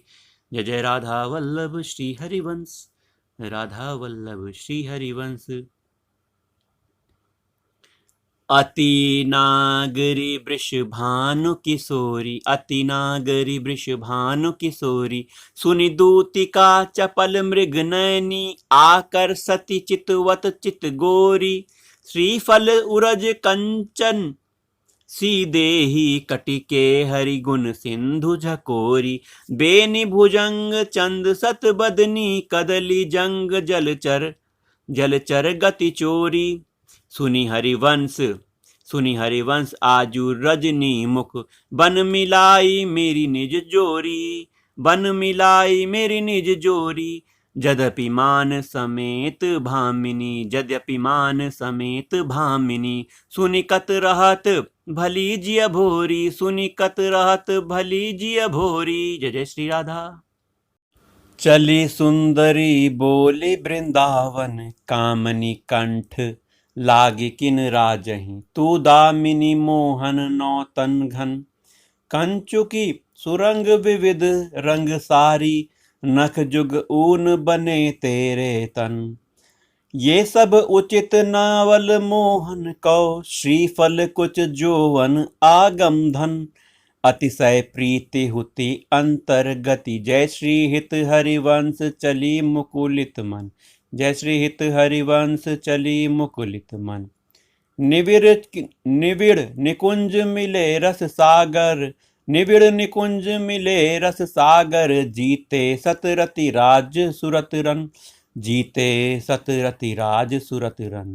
जय जय राधा वल्लभ श्री हरिवंश। राधा वल्लभ श्री हरिवंश। अति नागरी वृषभानु किशोरी। अति नागरी वृषभानु किशोरी सुनि दूतिका चपल मृग नयनी। आकर सती चितवत चित गोरी। श्रीफल उरज कंचन सीदेही कटिके हरि गुण सिंधु झकोरी। बेनि भुजंग चंद सत बदनी कदली जंग जलचर गति चोरी। सुनि हरिवंश आजू रजनी मुख बन मिलाई मेरी निज जोरी। बन मिलाई मेरी निज जोरी। यद्यपि मान समेत भामिनी। यद्यपि मान समेत भामिनी। सुनिकत रहत भली जिय भोरी। सुनिकत रहत भली जिय भोरी। जय जय श्री राधा। चली सुंदरी बोली वृंदावन कामनी कंठ लागे किन राजही। तू दामिनी मोहन नौतन घन कंचुकी सुरंग विविध रंग सारी। नख जुग ऊन बने तेरे तन। ये सब उचित नावल मोहन कौ श्रीफल कुछ जोवन आगम धन। अतिशय प्रीति हुति अंतर्गति जय श्री हित हरिवंश चली मुकुलित मन। जय श्री हित हरिवंश चली मुकुलित मन। निविड़ निकुंज मिले रस सागर। निविड़ निकुंज मिले रस सागर। जीते सतरति राज सुरत रन। जीते सतरति राज सुरत रन।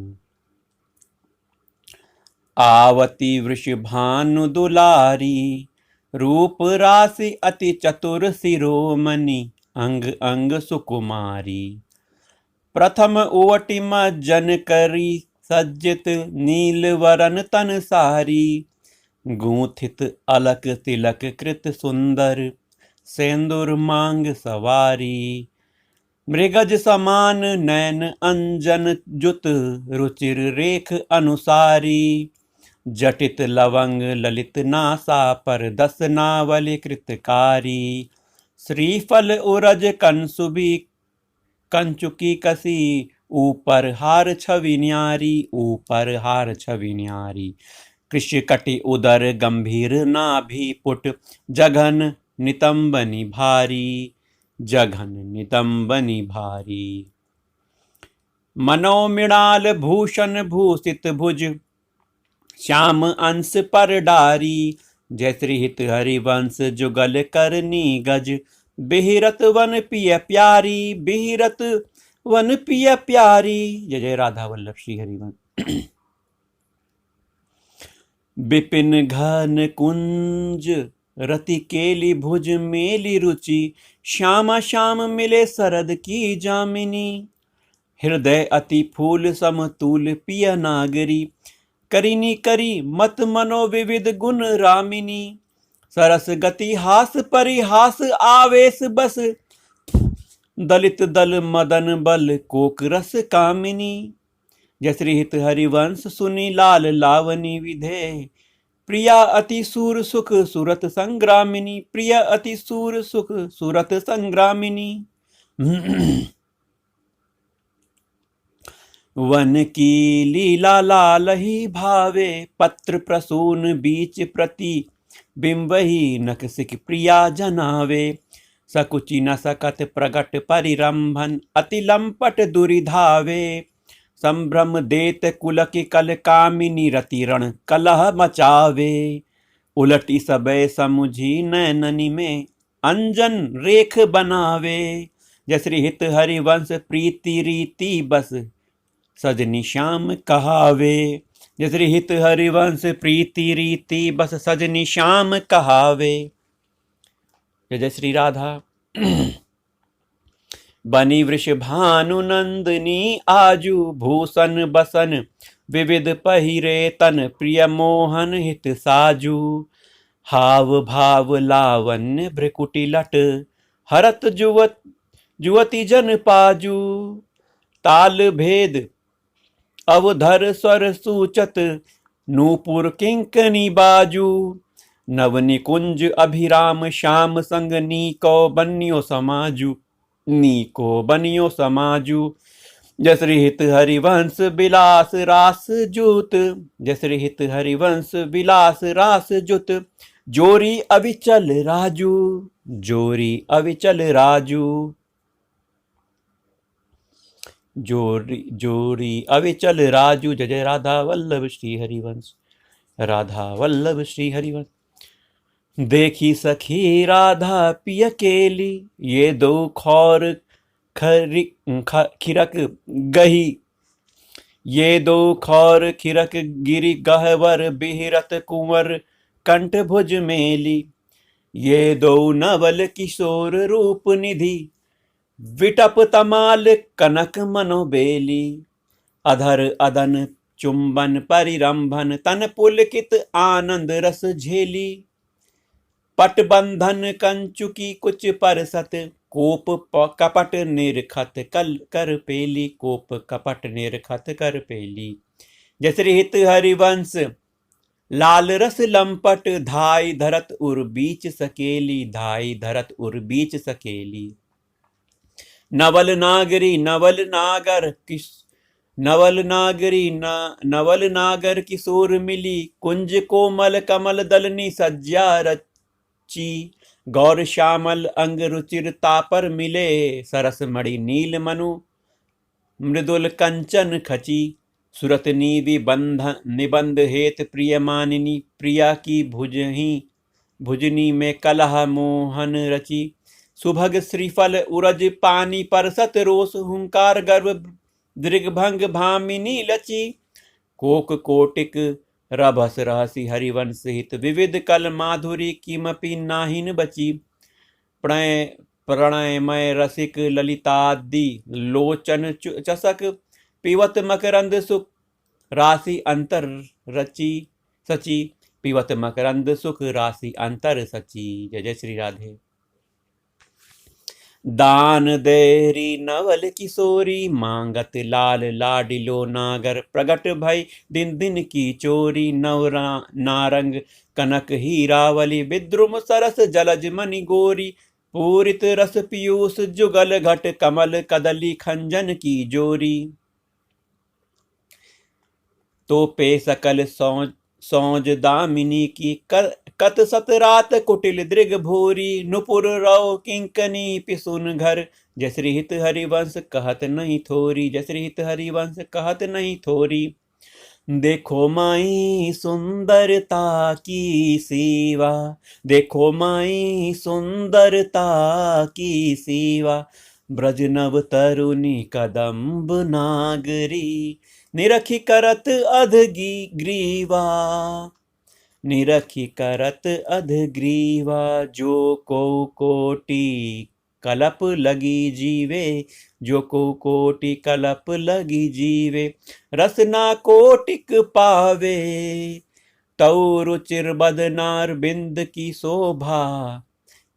आवती वृषभानु दुलारी रूप राशि अति चतुर शिरोमणि अंग अंग सुकुमारी। प्रथम उवटी मज्जन करी सज्जित नील वरन तन सारी। गूंथित अलक तिलक कृत सुंदर सेंदुर मांग सवारी। मृगज समान नैन अंजन जुत रुचिर रेख अनुसारी। जटित लवंग ललित नासा पर दस नावली कृतकारी। श्रीफल उरज कंसुबी कंचुकी कसी। ऊपर हार छवि न्यारी। ऊपर हार छवि न्यारी। कृष कटि उदर गंभीर नाभि पुट। जघन नितंबनि भारी। जघन नितंबनि भारी। मनोमृणाल भूषण भूषित भुज श्याम अंश पर डारी। जय श्री हित हरिवंश जुगल करनी गज। बिहरत वन पिय प्यारी। बिहरत वन पिय प्यारी। जय जय राधा वल्लभ श्री हरिवंश। विपिन घन कुंज रति केली भुज मेली रुचि। श्यामा श्याम मिले सरद की जामिनी। हृदय अति फूल समतूल पिय नागरी। करिनी करी मत मनो विविध गुण रामिनी। सरस गति हास परिहास आवेश बस। दलित दल मदन बल कोक रस कामिनी। जय श्री हित हरिवंश सुनी लाल लावनी विधे। प्रिया अति सूर सुख सुरत संग्रामिनी। प्रिय अति सूर सुख सुरत संग्रामिनी। वन की लीला लाल ही भावे। पत्र प्रसून बीच प्रति बिंबही नखसिक प्रिया जनावे। सकुचि न सकत प्रगट परिरंभन। अति लंपट दुरिधावे। संभ्रम देत कुलक कल कामिनी रति रण कलह मचावे। उलटी सबय समुझी नैननी में अंजन रेख बनावे। जय श्री हित हरिवंश प्रीति रीति बस सजनी श्याम कहावे। जय श्री हित हरिवंश प्रीति रीति बस सजनी श्याम कहावे। जय जय श्री राधा। बनी वृषभानु नंदनी आजू भूषण बसन विविध पहिरे तन प्रिय मोहन हित साजू। हाव भाव लावण्य भ्रकुटी लट हरत जुवती जन पाजू। ताल भेद अवधर स्वर सूचत नूपुर किंकनी बाजू। नव निकुंज अभिराम श्याम संग नीको बन्यो समाजू। नीको बनियो समाजू। जय श्री हित हरिवंश बिलास रास जुत। जय श्री हित हरिवंश बिलास रास जुत। जोरी अविचल राजू। जोरी अविचल राजू। जोरी अविचल राजू। जय जय राधा वल्लभ श्री हरिवंश। राधा वल्लभ श्री हरिवंश। देखी सखी राधा पिय केली। ये दो खौर खिरक गही। ये दो खौर खिरक गिरी गहवर बिहरत कुंवर कंठ भुज मेली। ये दो नवल किशोर रूप निधि विटप तमाल कनक मनोबेली। अधर अदन चुंबन परिरंभन तन पुलकित आनंद रस झेली। पट बंधन कंचुकी कुछ परसत कोप कपट निरखत कल कर पेली। कोप कपट निरखत कर पेली। जय श्री हित हरिवंश लाल रस लंपट धाई धरत उर बीच सकेली। धाई धरत उर बीच सकेली। नवल नागरी नवल नागर नवल नागर किशोर मिली। कुंज कोमल कमल दलनी सज्जा रची। गौर श्यामल अंग रुचिर तापर मिले। सरस मणि नील मनु मृदुल कंचन खची। सुरत नीवि निबंध हेत प्रिय मानिनी। प्रिया की भुजनी में कलह मोहन रची। सुभग श्रीफल उरज पानी परसत रोष हुंकार गर्भ दृग्भंग भामिनी लची। कोक कोटिक रभस रहसी हरिवंश हित विविध कल माधुरी किमपि नाहिन बची। प्रणयमय रसिक ललितादि लोचन चषक पीवत मकरंद सुख राशि अंतर रची सची। पीवत मकरंद सुख राशि अंतर सची। जय जय श्री राधे। दान देरी नवल किशोरी मांगत लाल लाडिलो नागर। प्रगट भई दिन दिन की चोरी नवरा नारंग कनक हीरावली। विद्रुम सरस जलज मणि गोरी पूरित रस पीयूष जुगल घट कमल कदली खंजन की जोरी। तो पे सकल सौज दामिनी की कत सतरात कुटिल दृग भोरी। नुपुर रव किंकनी पिसुन घर। जय श्री हित हरिवंश कहत नहीं थोरी। जय श्री हित हरिवंश कहत नहीं थोरी। देखो माई सुंदरता की सीवा। देखो माई सुंदरता की सीवा। ब्रज नव तरुणी कदम्ब नागरी। निरखी करत अधगी ग्रीवा। निरखी करत अधग्रीवा। जो को कोटि कलप लगी जीवे। जो को कोटि कलप लगी जीवे। रसना कोटिक पावे। तौ रुचिर बदनार बिंद की शोभा।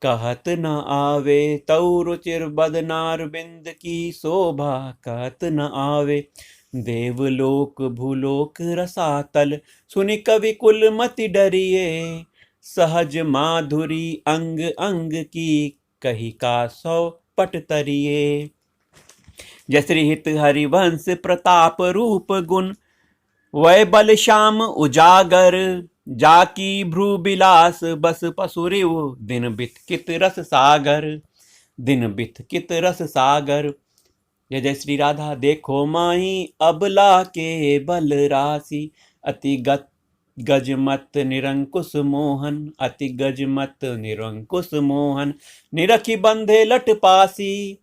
कहत न आवे तौ रुचिर बदनार बिंद की शोभा कहत न आवे। देवलोक भूलोक रसातल सुनि कवि कुल मति डरिए। सहज माधुरी अंग अंग की कही का सौ पट तरिए। जसरी हित हरिवंश प्रताप रूप गुण वै बल श्याम उजागर। जाकी भ्रू बिलास बस पसुरिव दिन बित कित रस सागर। दिन बित कित रस सागर। जय जय श्री राधा। देखो माही अबला के बल राशि अति गजमत निरंकुश मोहन। अति गजमत निरंकुश मोहन। निरखी बंधे लट पासी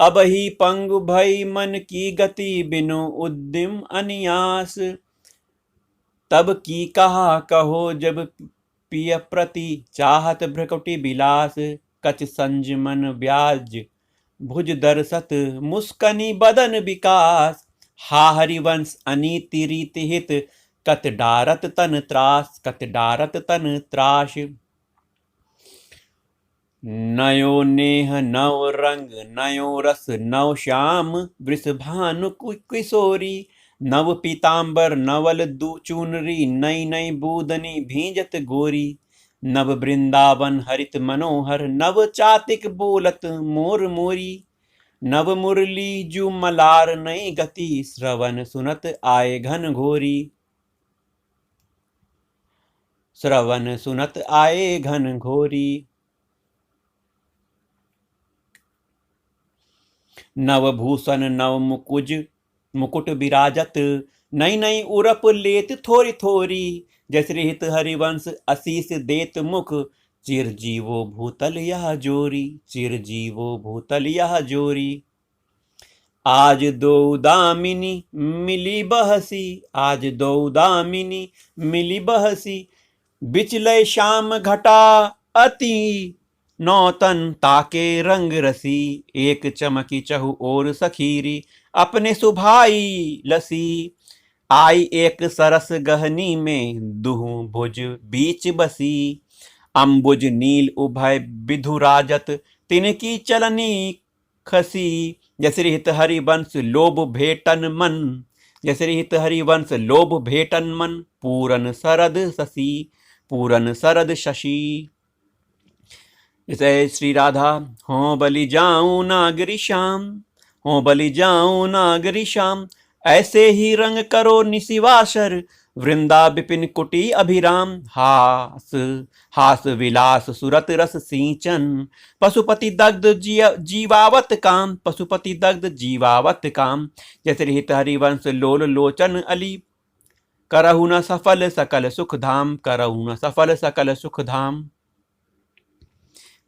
अब ही पंगु भई मन की गति बिनु उद्यम अनियास। तब की कहा कहो जब पिय प्रति चाहत भ्रकुटि बिलास। कच संजमन ब्याज भुज दरसत मुस्कनी बदन विकास। हा हरिवंश अनीति रीति हित कत डारत तन त्रास। कत डारत तन त्रास। नयो नेह नव रंग नयो रस नव श्याम वृषभानु किशोरी। नव पीतांबर नवल चूनरी नई नई बूदनी भींजत गोरी। नव वृंदावन हरित मनोहर नव चातिक बोलत मोर मोरी। नव मुरली जू मलार नई गति श्रवण सुनत आए घन घोरी। श्रवण सुनत आए घन घोरी। नव भूषण नव मुकुट विराजत नई नई उरप लेत थोरी थोरी। जसरी हित हरिवंश असीस देत मुख चिरजीवो भूतल यह जोरी। चिरजीवो भूतल यह जोरी। आज दो दामिनी मिली बहसी। आज दो दामिनी मिली बहसी। बिचलय श्याम घटा अति नौतन ताके रंग रसी। एक चमकी चहु और सखीरी अपने सुभाई लसी। आई एक सरस गहनी में दुहु भुज बीच बसी। अम्बुज नील उभय विधुराजत तिनकी चलनी खसी। जसरी हित हरिवंश लोभ भेटन मन। जसरी हित हरिवंश लोभ भेटन मन। पूरन सरद शशि पूरन सरद शशि। जय श्री राधा। हो बलि जाऊं नागरी श्याम। हो बलि जाऊं नागरी श्याम। ऐसे ही रंग करो निशिवासर वृंदा विपिन कुटी अभिराम। हास हास विलास सुरत रस सिंचन पशुपति दग्ध जीवावत काम। पशुपति दग्ध जीवावत काम। जैसे हित हरिवंश लोल लोचन अली करहु न सफल सकल सुख धाम। करहु न सफल सकल सुख धाम।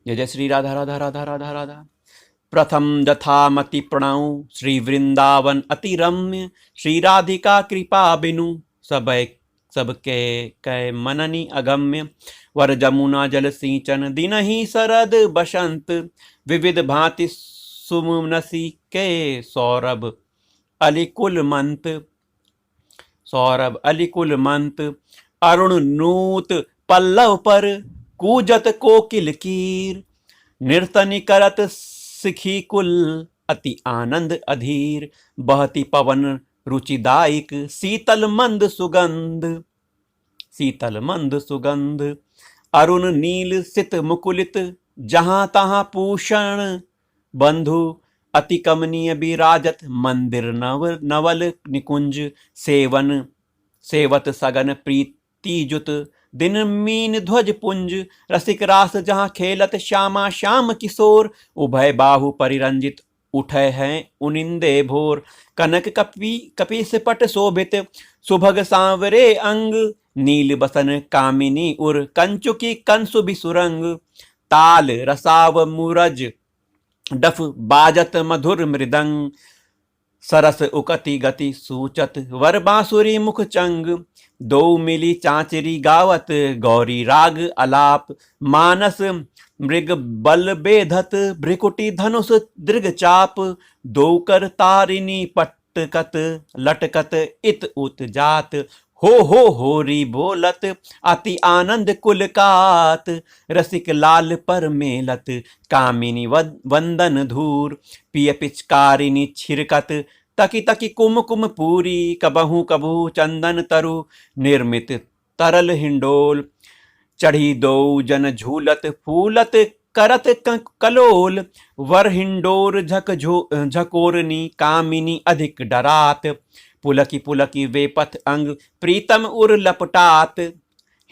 जय जय श्री राधा राधा राधा राधा राधा। प्रथम जथामति प्रणौ श्री वृंदावन अति रम्य। श्री राधिका कृपा बिनु सबके कै मननी अगम्य। वर जमुना जल सिंचन दिन ही शरद बसंत। विविध भांति सुमनसी के सौरभ अलिकुल मंत। सौरभ अलिकुल मंत। अरुण नूत पल्लव पर कूजत कोकिल कीर। नृतनि करत सिखी कुल अति आनंद अधीर। बहती पवन रुचिदायक शीतल मंद सुगंध। शीतल मंद सुगंध। अरुण नील सित मुकुलित जहां तहां पूषण बंधु। अति कमनीय विराजत मंदिर नवल निकुंज। सेवत सगन प्रीति जुत दिन मीन ध्वज पुंज। रसिक रास जहां खेलत श्यामा श्याम किशोर। उभय बाहु परिरंजित उठे हैं उनिंदे भोर। कनक कपीस पट शोभित सुभग सांवरे अंग। नील बसन कामिनी उर कंचुकी कंसु बिसुरंग। ताल रसाव मुरज डफ बाजत मधुर मृदंग। सरस उकति गति सूचत वर बांसुरी मुख चंग। दो मिली चांचरी गावत गौरी राग अलाप। मानस मृग बल बेधत भ्रिकुटी धनुष दृग चाप। दो कर तारिणी पटकत लटकत इत उत जात। हो होरी बोलत अति आनंद कुलकात, रसिक लाल पर मेलत कामिनी वंदन धूर, पिय पिचकारिनी छिरकत तकी तकी कुम कुम पूरी, कबहू कबहू चंदन तरु निर्मित तरल हिंडोल, चढ़ी दो जन झूलत फूलत करत कलोल, वर हिंडोर झकोरनी कामिनी अधिक डरात, पुलकी पुलकी वे पथ अंग प्रीतम उर लपटात,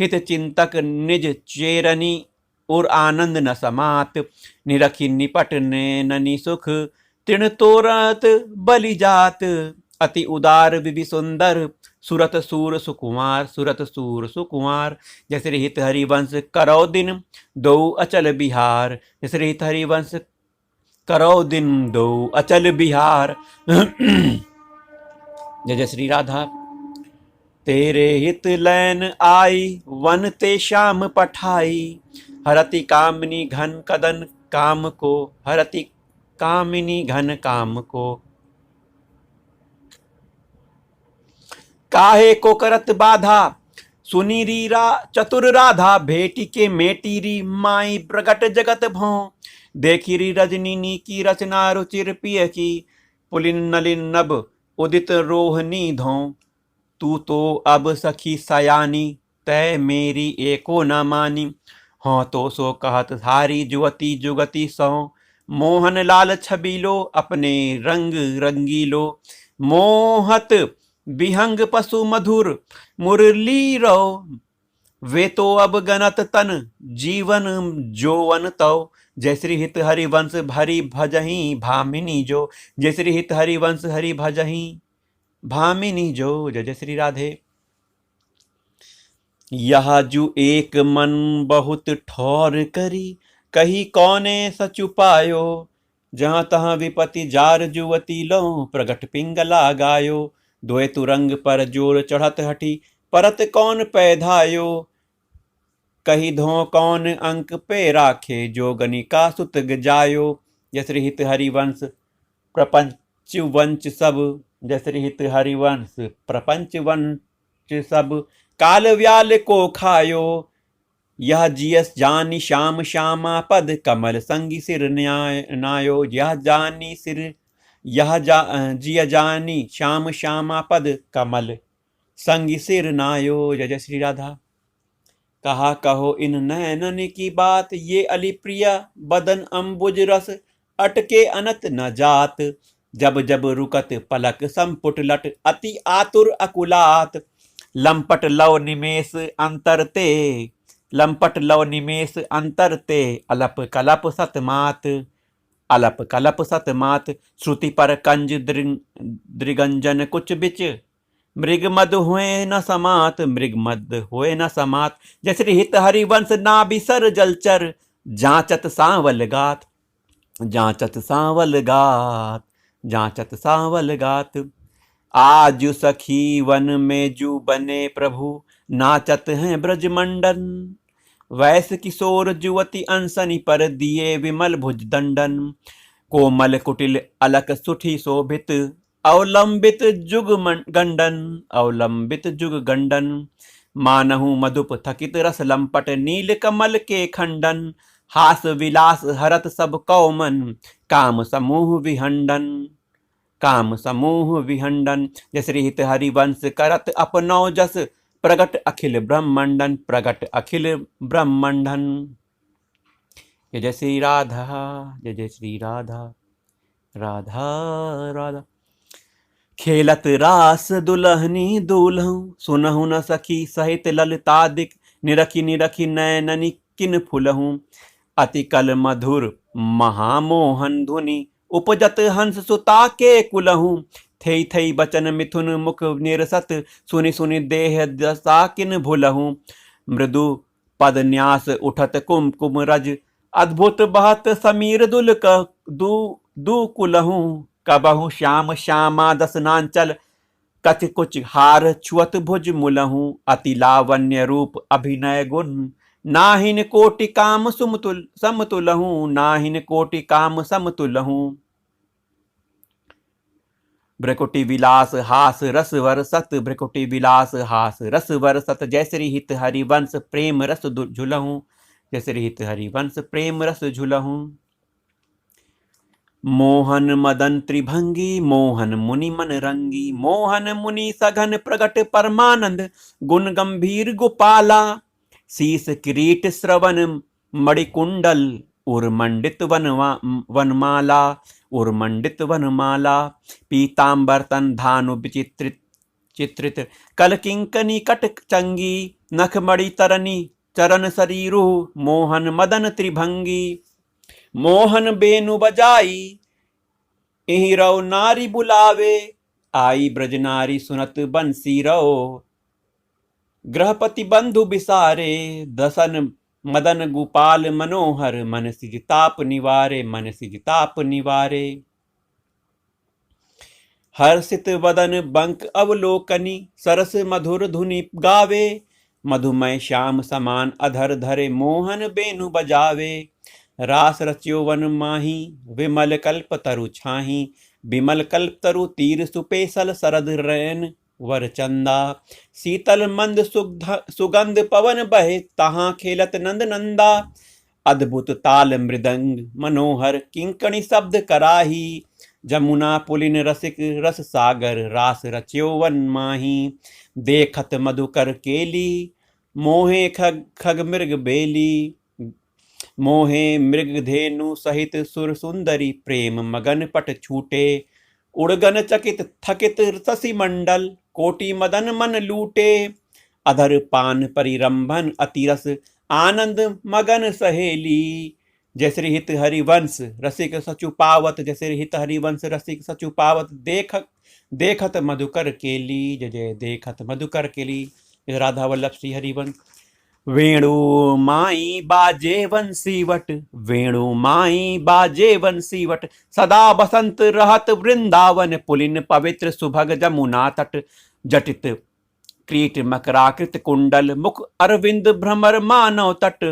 हित चिंतक निज चेरनी और आनंद न समात, निरखी निपट नैननी सुख तृण तोरत बलि जात, अति उदार विभि सुंदर सुरत सूर सुकुमार, सुरत सूर सुकुमार, जैसे हित हरिवंश करो दिन दो अचल बिहार, जैसे हित हरिवंश करो दिन दो अचल बिहार। जय जय श्री राधा। तेरे हित लैन आई वन ते श्याम पठाई, हरति कामिनी घन कदन काम को, हरति कामिनी घन काम को, काहे को करत बाधा सुनीरी चतुर राधा, भेटी के मेटीरी माई प्रगट जगत भों, देखिरी रजनी की रचना रुचिर पिय की, पुलिन नलिन नभ उदित रोहनी धों, तू तो अब सखी सयानी तय मेरी एको न मानी, हाँ तो सो कहत हारी जुवती जुगती सौ, मोहन लाल छबीलो अपने रंग रंगीलो, मोहत विहंग पशु मधुर मुरली रो, वे तो अब गनत तन जीवन जोवन तव, जय श्री हित हरिवंश भरी भजही भामिनी जो, जय श्री हित हरिवंश हरि भजही भामिनी जो। जय जय श्री राधे। यह जु एक मन बहुत ठौर करी, कही कौने सचुपायो, जहां तहां विपति जार जुवती लो, प्रगट पिंगला गायो, दोए तुरंग पर जोर चढ़त हटी, परत कौन पैधायो, कही धो कौन अंक पे राखे, जोगनी का सुत जायो, जय हित हरिवंश प्रपंच वंच सब, जय हित हरिवंश प्रपंच वंच सब, काल व्याल को खायो, यह जियस जानी श्याम श्यामा पद, कमल संगी सिर नायो, यह जानी सिर जिय जानी श्याम श्यामा पद, कमल संगी सिर नायो। जय जय श्री राधा। कहा कहो इन नैनन की बात, ये अली प्रिया बदन अम्बुज रस, अटके अनत न जात, जब जब रुकत पलक संपुट लट, अति आतुर अकुलात, लंपट लव निमेष अंतरते, लंपट लव निमेष अंतरते, अलप कलप सतमात, अलप कलप सतमात, श्रुति पर कंज दृगंजन कुछ बिच, मृग मद हुए न समात, मृग मद हुए न समात, जैसे हित हरिवंश ना बिसर जलचर, जांचत सांवल गात, जांचत सांवल गात, जांचत सांवल गात, आज सखी वन में जू बने प्रभु, नाचत हैं ब्रजमंडन, वैस किशोर जुवती अंसनी पर दिए विमल भुज दंडन, कोमल कुटिल अलक सुठी शोभित, अवलंबित जुग गंडन, अवलंबित जुग गंडन, मानहु मधुप थकित रस लंपट, नील कमल के खंडन, हास विलास हरत सब कौमन, काम समूह विहंडन, काम समूह विहंडन, जय हित हरिवंश करत अपनौ जस, प्रगट अखिल ब्रह्मंडन, प्रगट अखिल ब्रह्मंडन। जय जय श्री राधा, जय जय श्री राधा, राधा राधा। खेलत रास दुलहनी दूल्हू, सुनहु न सखी सहित ललतादिक, निरखी निरखी नैननी किन फुलहूँ, अति कल मधुर महामोहन धुनि, उपजत हंस सुता के कुलहूँ, थई थई बचन मिथुन मुख निरसत, सुनि सुनि देह दशा किन भुलहूँ, मृदु पद न्यास उठत कुमकुम रज, अद्भुत बहत समीर दू कुलहूँ, कबहु श्याम श्यामा दसनांचल, कछ कुछ हार छुअत भुज मुलहूँ, अति लावण्य रूप अभिनय गुण, नाहिन कोटि काम समतुलहूँ, नाहिन कोटि काम समतुलहूँ, भ्रकुटी विलास हास रस वरसत, भ्रकुटी विलास हास रस वरसत, जय श्री हित हरिवंश प्रेम रस झुलहूँ, जय श्री हित हरिवंश प्रेम रस झुलहूँ। मोहन मदन त्रिभंगी मोहन मुनि मन रंगी, मोहन मुनि सघन प्रगट परमानंद, गुण गंभीर गोपाला, शीस किरीट श्रवण मणिकुंडल, उर्मंडित वनमाला, उर्मंडित वनमाला, पीतांबर तन धानु विचित्रित चित्रित, कल किंकनी कट चंगी, नख मणि तरनी चरण शरीरु, मोहन मदन त्रिभंगी। मोहन बेनु बजाई एहि रव नारी बुलावे, आई ब्रज नारी सुनत बंसी रव, गृहपति बंधु बिसारे, दसन मदन गोपाल मनोहर, मन सिज ताप निवारे, मन सिज ताप निवारे। हर्षित वदन बंक अवलोकनी, सरस मधुर धुनि गावे, मधुमय श्याम समान अधर धरे, मोहन बेनु बजावे। रास रच्यो वन माही, विमल कल्प तरु छाही, विमल कल्प तरु तीर सुपेसल, शरद रैन वर चंदा, शीतल मंद सुगंध पवन बहे, तहाँ खेलत नंद नंदा, अद्भुत ताल मृदंग मनोहर, किंकणी शब्द कराही, जमुना पुलिन रसिक रस सागर, रास रच्यो वन माही, देखत मधुकर केली, मोहे खग मृग बेली, मोहे मृग धेनु सहित सुर सुंदरी, प्रेम मगन पट छूटे, उड़गन चकित थकित शशि मंडल, कोटि मदन मन लूटे, अधर पान परिरंभन अतिरस, आनंद मगन सहेली। जय श्री हित हरिवंश रसिक सचु पावत, जय श्री हित हरिवंश रसिक सचु पावत, देखत मधुकर केली, जय जय देखत मधुकर केली। राधा वल्लभ श्री हरिवंश। वेणु माई बाजे वंशीवट, वेणु माई बाजे वंशीवट, सदा बसंत रहत वृंदावन, पुलिन पवित्र सुभग जमुना तट, जटित क्रीट मकराकृत कुंडल, मुख अरविंद भ्रमर मानव तट,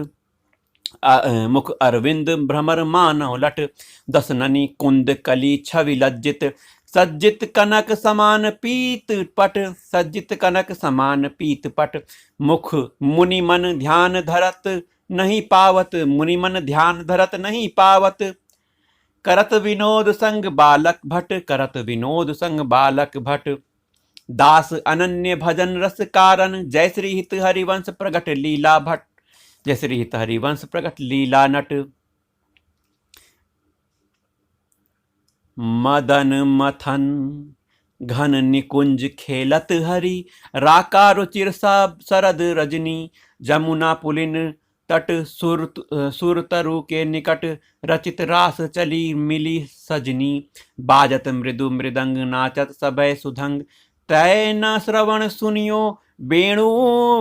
मुख अरविंद भ्रमर मानव लट, दसननी कुंद कली छवि लज्जित, सज्जित कनक समान पीत पट, सज्जित कनक समान पीत पट, मुख मुनि मन ध्यान धरत नहीं पावत, मुनि मन ध्यान धरत नहीं पावत, करत विनोद संग बालक भट, करत विनोद संग बालक भट, दास अनन्य भजन रस कारण, जय श्री हित हरिवंश प्रगट लीला भट, जय श्री हित हरिवंश प्रगट लीला नट। मदन मथन घन निकुंज खेलत हरि, राका रुचिर शरद रजनी, जमुना पुलिन तट सुरतरु के निकट, रचित रास चली मिली सजनी, बाजत मृदु मृदंग नाचत सभय सुधंग, तय न श्रवण सुनियो वेणु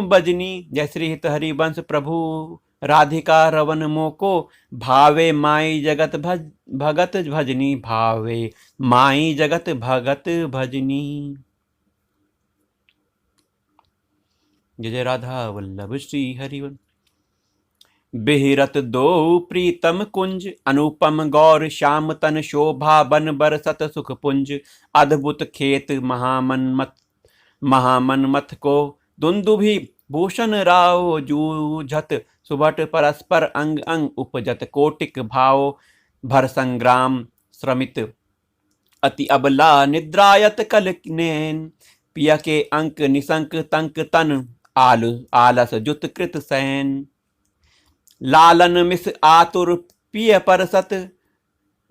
बजनी। जय श्री हित हरिवंश प्रभु राधिका रवन मोको, भावे माई जगत भगत भजनी, भावे माई जगत भगत भजनी। जय जय राधा वल्लभ श्री हरिवंश। बिहरत दो प्रीतम कुंज, अनुपम गौर श्याम तन शोभा, बन बरसत सुख पुंज, अद्भुत खेत महामनमथ को, दुंदुभि भूषण राव जूझत, सुभट परस्पर अंग अंग उपजत, कोटिक भाव भर संग्राम श्रमित, अति अबला निद्रायत कल नैन, पिया के अंक निसंक तंक तन, आलस जुत कृत सैन, लालन मिस आतुर पिय परसत,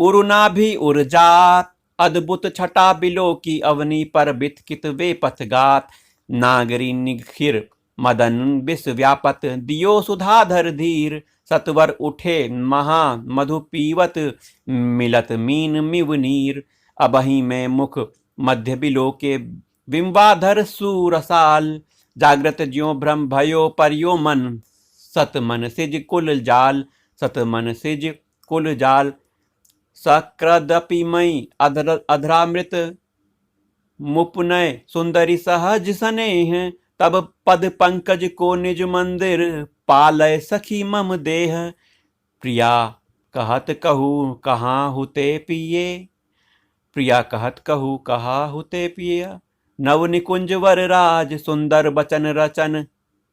उरुनाभि उर्जात, अद्भुत छटा बिलो की अवनी पर बितकित वे पथगात, नागरी निखिर मदन विष व्यापत, दियो सुधाधर धीर, सतवर उठे महा मधु पीवत, मिलत मीन मिवनीर, अबही में मुख मध्य बिलो के बिंबाधर सुरसाल, जागृत ज्यो भ्रम भयो परियो मन, सत मन सिज कुल जाल, सत मन सिज कुल जाल, सक्रदपि मई अधरामृत मुपनय, सुंदरी सहज स्नेह, तब पद पंकज को निज मंदिर, पालय सखी मम देह, प्रिया कहत कहू कहाँ हुते पिए, प्रिया कहत कहू कहा हुते पिया, नव निकुंज वर राज सुंदर बचन रचन,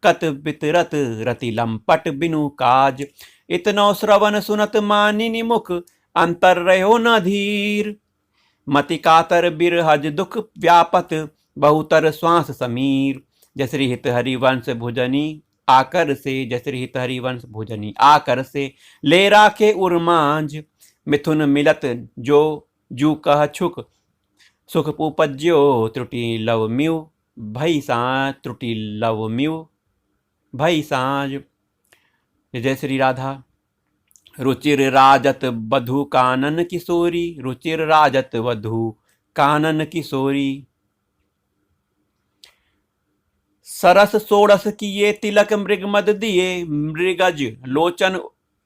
कत बितरत रति लंपट बिनु काज, इतनो श्रवण सुनत मानिनी मुख, अंतर रहो न धीर, मति कातर बिरहज दुख व्यापत, बहुतर श्वास समीर, जसरी हित हरिवंश भुजनी आकर से, जसरी हित हरिवंश भुजनी आकर से, ले राखे उर्मांज, मिथुन मिलत जो जू कह छुक, सुख उपज्यो त्रुटि लव म्यू, भई सांझ त्रुटि लव म्यू, भई सांझ। जय श्री राधा। रुचिर राजत बधु कानन किशोरी, रुचिर राजत वधु कानन किशोरी, सरस सोड़स किए तिलक मृग मद दिए, मृगज लोचन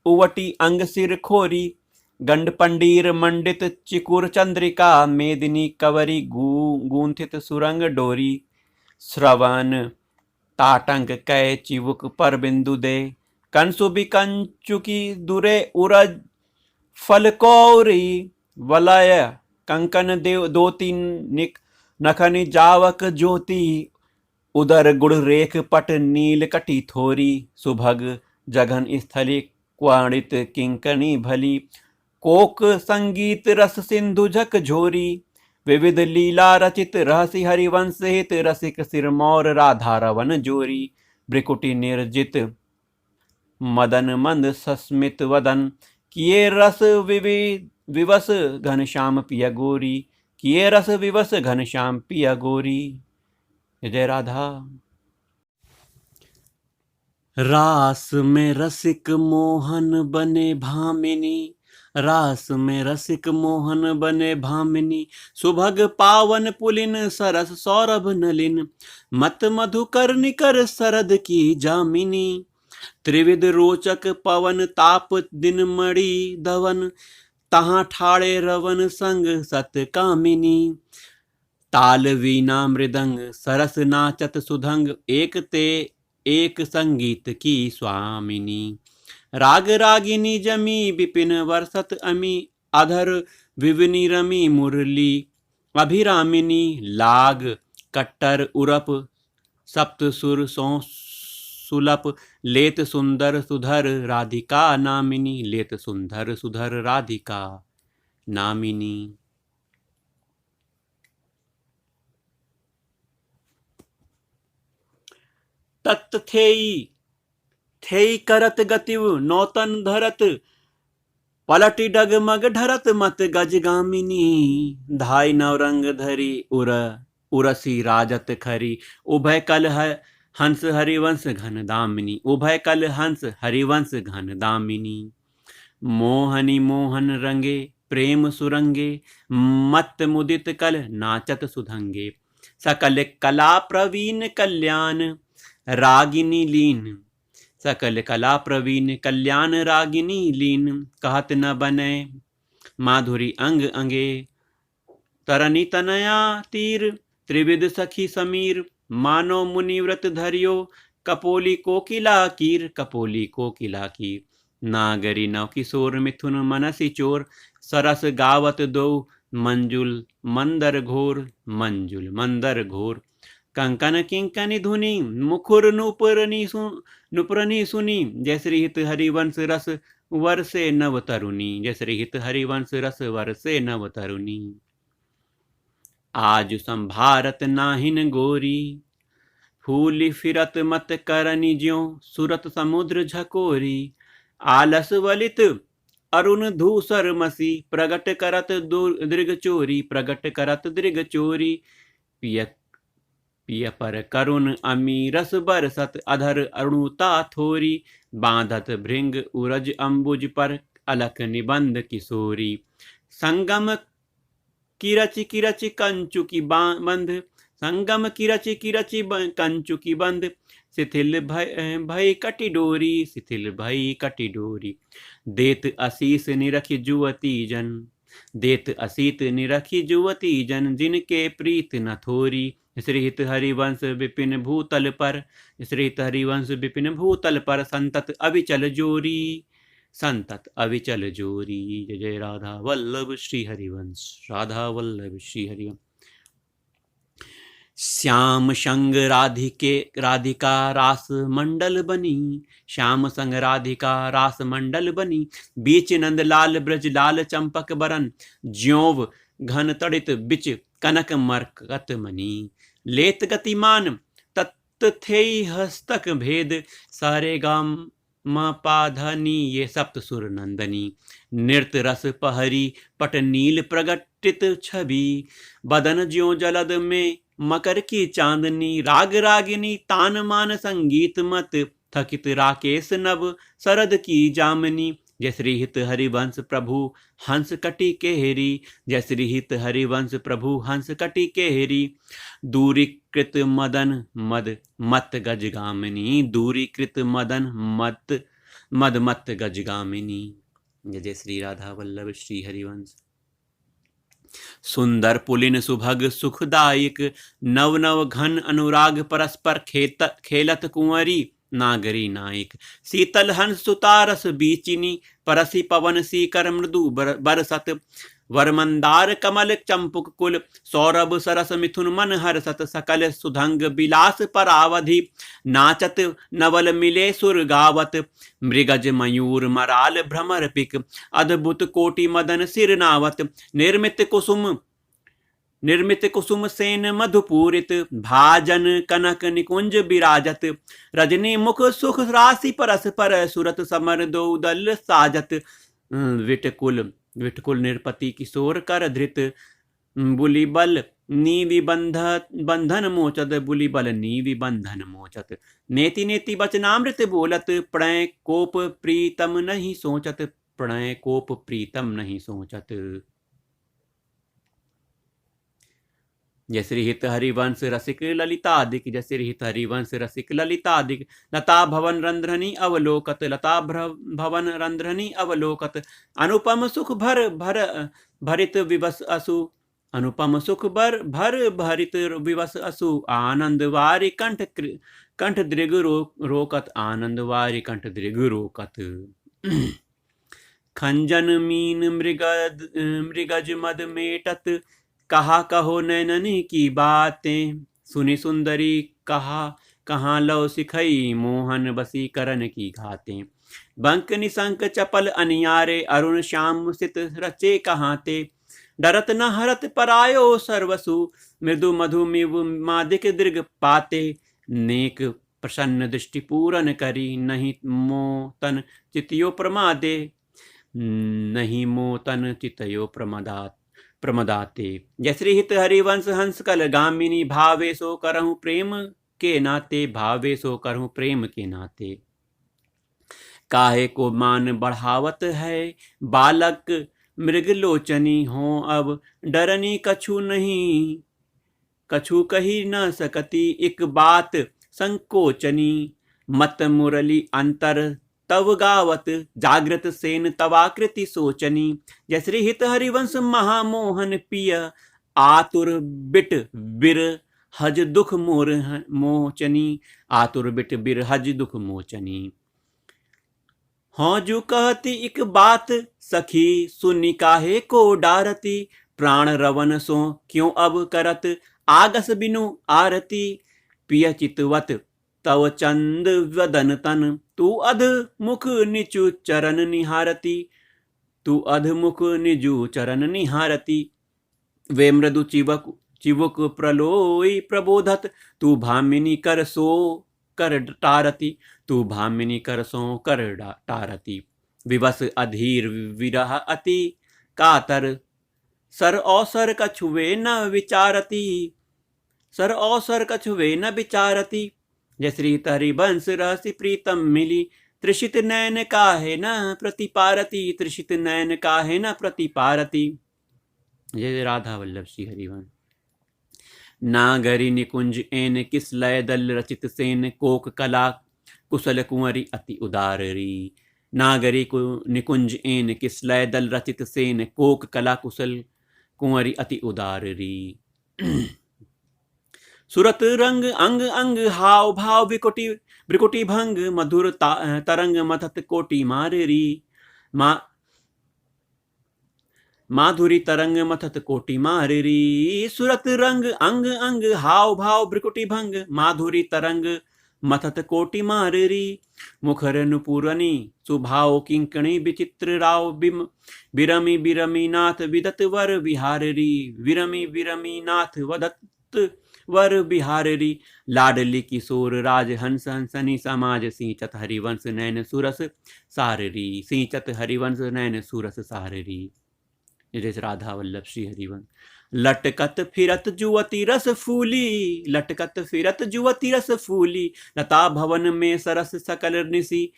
उवटी अंग सिर खोरी, गंड पंडीर मंडित चिकुर चंद्रिका, मेदिनी कवरी गूंथित सुरंग डोरी, श्रवण ताटंक कै चिवुक पर बिंदु दे, कंसुबि कंचुकी दुरे उरज फलकौरी, वलय कंकन देव दोती नखनि जावक ज्योति, उदर गुड़ रेख पट नील कटी थोरी, सुभग जघन स्थली क्वाणित किंकणी भली, कोक संगीत रस सिंधु झक झोरी, विविध लीला रचित रहसी हरिवंश हित, रसिक सिरमौर राधा रवन जोरी, ब्रिकुटी निर्जित मदन मंद सस्मित वदन, किए रस विवश घनश्याम पिया गोरी, किए रस विवश घनश्याम पिया गोरी। जय राधा। रास में रसिक मोहन बने भामिनी, रास में रसिक मोहन बने भामिनी, सुभग पावन पुलिन सरस सौरभ नलिन, मत मधुकर निकर सरद की जामिनी, त्रिविध रोचक पवन ताप दिन मणि धवन, तहाँ ठाड़े रवन संग सत कामिनी, ताल वीणा मृदंग सरस नाचत सुधंग, एक ते एक संगीत की स्वामिनी, राग रागिनी जमी विपिन वर्षत अमी, अधर विविनी रमी मुरली अभिरामिनी, लाग कट्टर उरप सप्त सुर सौ सुलप, लेत सुंदर सुधर राधिका नामिनी, लेत सुंदर सुधर राधिका नामिनी। तत् थेई करत गतिव नौतन धरत, पलटी डगमग ढरत मत गजगामिनी, धाई नवरंग धरी उरसी राजत खरी, उभय कल हंस हरिवंश घन दामिनी, उभय कल हंस हरिवंश घन दामिनी, मोहनी मोहन रंगे प्रेम सुरंगे, मत मुदित कल नाचत सुधंगे, सकल कला प्रवीण कल्याण रागिनी लीन, सकल कला प्रवीण कल्याण रागिनी लीन, कहत न बने माधुरी अंग अंगे, तरनी तनया तीर, त्रिविध सखी समीर, मानो मुनिव्रत धरियो, कपोली कोकिला कीर, कपोली कोकिला कीर, नागरी नव किशोर मिथुन मनसी चोर, सरस गावत दो मंजुल मंदर घोर, मंजुल मंदर घोर, कंकन किंकनी धुनी मुखुर नुपुरनी सुनी, जय श्री हित हरिवंश रस वर्षे नव तरुणी, जय श्री हित हरिवंश रस वर्षे नव तरुणी, आज संभारत नाहिन गोरी, फूली फिरत मत करनी ज्यों सुरत समुद्र झकोरी, आलस वलित अरुण धूसर मसी, प्रगट करत दृग चोरी, प्रगट करत दृग चोरी, पिय पर करुण अमी रस बरसत, अधर अरुणुता थोरी, बांधत भृंग उरज अंबुज पर अलख निबंध किशोरी, संगम किरचि किरचि कंचुकी बंध, संगम किरचि किरचि कंचुकी बंध, शिथिल भय कटि डोरी, शिथिल भय कटि डोरी, देत असीस निरखि जुवती जन, देत असीत निरखि जुवती जन, जिनके प्रीत न थोरी, श्री हित हरिवंश विपिन भूतल पर, श्री हित हरिवंश विपिन भूतल पर, संतत अविचल जोरी, संतत अविचल जोरी। जय जय राधा वल्लभ श्री हरिवंश, राधा वल्लभ श्री हरिवंश। श्याम संग राधिके राधिका रास मंडल बनी, श्याम संग राधिका रास मंडल बनी। बीच नंद लाल ब्रज लाल चंपक बरन, ज्यों घन तड़ित बिच कनक मरकत मनी। लेत गतिमान तत् थे हस्तक भेद, सारे गाम मा पाधनी ये सप्त सुर नंदनी। नृत्य रस पहरी पट नील प्रगटित छवि, बदन ज्यों जलद में मकर की चांदनी। राग रागिनी तान मान संगीत मत, थकित राकेश नभ शरद की जामनी। जय श्री हित हरिवंश प्रभु हंस कटी केहरी, जय श्री हित हरिवंश प्रभु हंस कटी केहरी। दूरीकृत मदन मद मत गजगामिनी, दूरीकृत मदन मत मद मत गजगामिनी। जय जय श्री राधा वल्लभ श्री हरिवंश। सुंदर पुलिन सुभग सुखदायक, नव नव घन अनुराग परस्पर खेलत कुंवरी नागरी नायक। शीतल हंस सुतारस बीचिनी, परसी पवन सी कर मृदु बरसत। वरमंदार कमल चंपुक कुल, सौरभ सरस मिथुन मन हरसत। सकल सुधंग बिलास परावधि, नाचत नवल मिले सुर गावत। मृगज मयूर मराल भ्रमर पिक, अद्भुत कोटि मदन सिर नावत। निर्मित कुसुम सेन मधुपूरित, भाजन कनक निकुंज विराजत। रजनी मुख सुख राशि परस पर, सुरत समर दो दल साजत। विटकुल निरपति किशोर कर धृत, बुली बल नीवि बंधन मोचत। बुली बल नीवि बंधन मोचत। नेति नेति वचनामृत बोलत, प्रणय कोप प्रीतम नहीं सोचत। प्रणय कोप प्रीतम नहीं सोचत। जय श्री हित हरिवंश रसिक ललितादिक, जय श्री हित हरिवंश रसिक ललितादिक। लता भवन रंध्रनी अवलोकत, लता भवन रंध्रनी अवलोकत। अनुपम सुख भरित विवश असु, अनुपम सुख भर भरित विवश असु। आनंद वारी कंठ दृग रोकत, आनंद वारी कंठ दृग रोकत। खंजन मीन मृगज मद मेटत, कहा कहो नैननी की बातें। सुनी सुंदरी कहाँ लव सिखई, मोहन बसी करन की घातें। बंक निशंक चपल अनियारे, अरुण श्याम सित रचे कहाँ ते। डरत न हरत परायो सर्वसु, मृदु मधु मिव मादिक दृग पाते। नेक प्रसन्न दृष्टि पूरन करी, नहीं मोतन चितयो प्रमादे। नहीं मोतन चितयो प्रमदाते। जय श्री हित हरिवंश हंस कल गामिनी, भावे सो करहूं प्रेम के नाते। भावे सो करहूं प्रेम के नाते। काहे को मान बढ़ावत है, बालक मृग लोचनी हो अब। डरनी कछु नहीं, कछु कही न सकती, एक बात संकोचनी। मत मुरली अंतर तव गावत, जागृत सेन तवाकृति सोचनी। जय श्री हित हरिवंश महामोहन पिय, आतुर बिट बिर हज दुख मोर मोचनी। आतुर बिट बिर हज दुख मोचनी। हाँ जो कहती एक बात सखी, सुनी काहे को डारती। प्राण रवन सो क्यों अब करत, आगस बिनु आरती। पिय चितवत तव चंद वदन तन, तू अध मुख निचु चरण निहारती। तू अध मुख निजु चरण निहारती। वे मृदु चिवुक प्रलोई प्रबोधत, तू भामिनी कर सो कर टारती। तू भामिनी कर सो कर टारती। विवश अधीर विरह अति कातर, सर अवसर कछुवे न विचारती। सर अवसर कछुवे न विचारती। जय श्री हरिवंश रहसि प्रीतम मिली, त्रिषित नयन काहे न प्रतिपारती। त्रिषित नयन काहे न प्रतिपारती। जय राधा वल्लभ श्री हरिवंश। नागरी निकुंज एन किस लय दल रचित सेन, कोक कला कुशल कुंवरी अति उदाररी। नागरी को निकुंज एन किस लय दल रचित सेन, कोक कला कुशल कुंवरी अति उदाररी। सुरत रंग अंग अंग हाव भाव विकुटी भंग, मधुर तरंग मथत कोटि माररी। माधुरी तरंग मथत कोटि माररी, सुरत रंग अंग अंग हाव भाव भ्रिकुटी भंग, माधुरी तरंग मथत कोटि माररी, मुखर नुपुरनी सुभाव किंकणी विचित्र राव, बिरमी बिरमी नाथ विदत वर विहाररी, विरमी विरमी नाथ वदत वर बिहाररी, लाडली किशोर राज हंस हंसनी समाज, सिंचत हरिवंश नैन सुरस साररी, सिंचत हरिवंश नैन सुरस साररी। जैसे राधा वल्लभ श्री हरिवंश। लटकत फिरत जुवती रस फूली, लटकत फिरत जुवती रस फूली, लता भवन में सरस सकल निसी,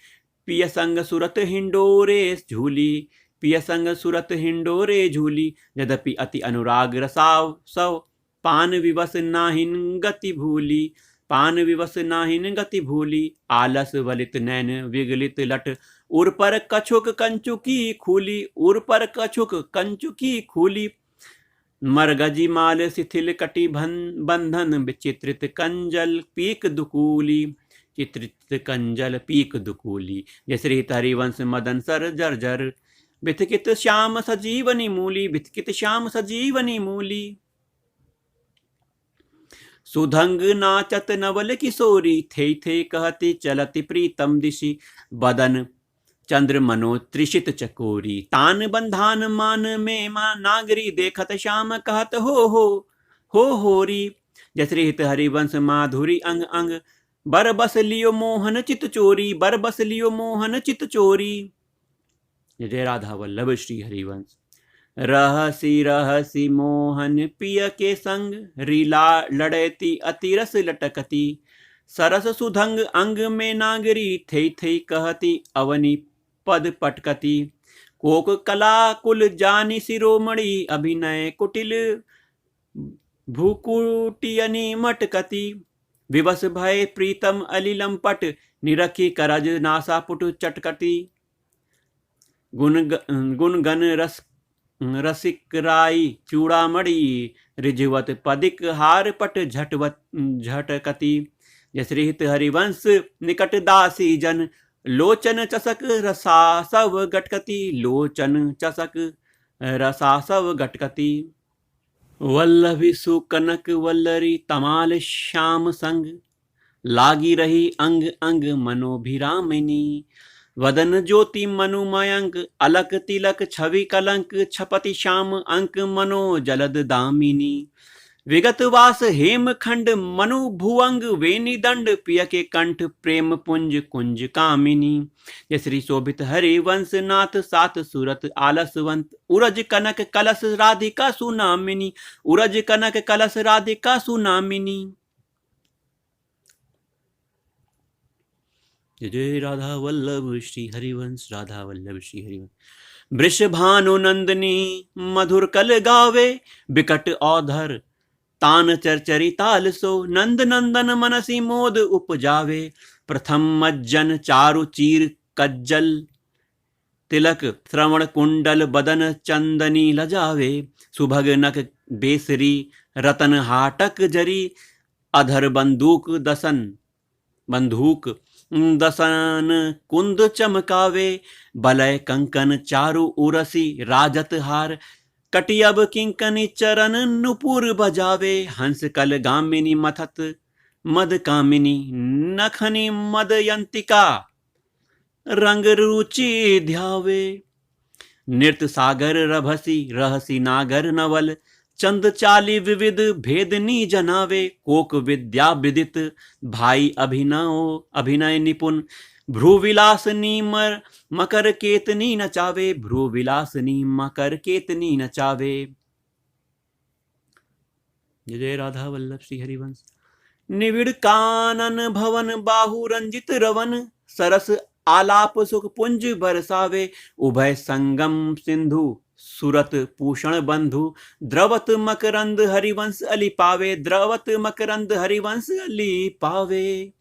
पिय संग सुरत हिंडोरे झूली, पिय संग सुरत हिंडोरे झूली, यद्यपि अति अनुराग रसाव सव, पान विवश नाहिन गति भूली, पान विवश नाहिन गति भूली, आलस वलित नैन विगलित लट, उर पर कछुक कंचुकी खूली, उर पर कछुक कंचुकी खूली, मरगजी माल शिथिल कटि बंधन, विचित्रित कंजल पीक दुकूली, चित्रित कंजल पीक दुकूली, जय हरिवंश मदन सर जर्जर, बिथकित श्याम सजीवनी मूली, बिथकित श्याम सजीवनी मूली, सुधंग नाचत नवल किशोरी, थे कहती चलती प्रीतम दिशि, बदन चंद्र मनो त्रिषित चकोरी, तान बंधान मान में मां नागरी, देखत श्याम कहत हो होरी, जय हित हरिवंश माधुरी अंग अंग, बर बस लियो मोहन चित चोरी, बर बस लियो मोहन चित चोरी। जय राधा वल्लभ श्री हरिवंश। रहसी रहसी मोहन पिय के संग, रीला लड़ती अतिरस लटकती, सरस सुधंग अंग में नागरी, थे कहती अवनी पद पटकती, कोक कला कुल जानी शिरोमणि, अभिनय कुटिल भूकुटियनी मटकती, विवश भय प्रीतम अलिलम पट, निरखी करज नासा पुट चटकती, गुण गन रसिक राई चूड़ामणि, रिझवत पदिक हार पट झटकती, जय हरिवंश निकट दासी जन, लोचन चसक रसा सब गटकती, लोचन चसक रसा सब गटकती, वल्लभी सुकनक वल्लरी तमाल श्याम संग, लागी रही अंग अंग मनोभिरामिनी, वदन ज्योति मनु मयंक, अलक तिलक छवि कलंक, छपति श्याम अंक मनो जलद दामिनी, विगत वास हेम खंड मनु भुवंग, वेणी दंड पिय के कंठ प्रेम पुंज कुंज कामिनी, ये श्री शोभित हरिवंश नाथ सात सूरत आलसवंत, उरज कनक कलश राधिका सुनामिनी, उरज कनक कलश राधिका सुनामिनी। जय राधा वल्लभ श्री हरिवंश, राधा वल्लभ श्री हरिवंश। वृषभानु नंदनी मधुर कल गावे, बिकट औधर तान चरचरी ताल सो, नंद नंदन मनसी मोद उपजावे, प्रथम मज्जन चारु चीर कज्जल, तिलक श्रवण कुंडल बदन चंदनी लजावे, सुभग नक बेसरी रतन हाटक जरी, अधर बंदूक दसन कुंद चमकावे, बलय कंकन चारु उरसी राजत हार, कटियब किंकनी चरण नुपुर बजावे, हंस कल गामिनी मथत मद कामिनी, नखनी मदयंतिका रंग रुचि ध्यावे, नृत्य सागर रभसी रहसी नागर नवल, चंद चाली विविध भेदनी जनावे, कोक विद्या विदित भाई अभिनय निपुण, भ्रूविलासनी मकर केतनी नचावे, भ्रूविलासनी मकर केतनी नचावे। जय राधा वल्लभ श्री हरिवंश। निविड़ कानन भवन बाहु रंजित रवन, सरस आलाप सुख पुंज बरसावे, उभय संगम सिंधु सुरत पूषण बंधु, द्रवत मकरंद हरिवंश अली पावे, द्रवत मकरंद हरिवंश अली पावे।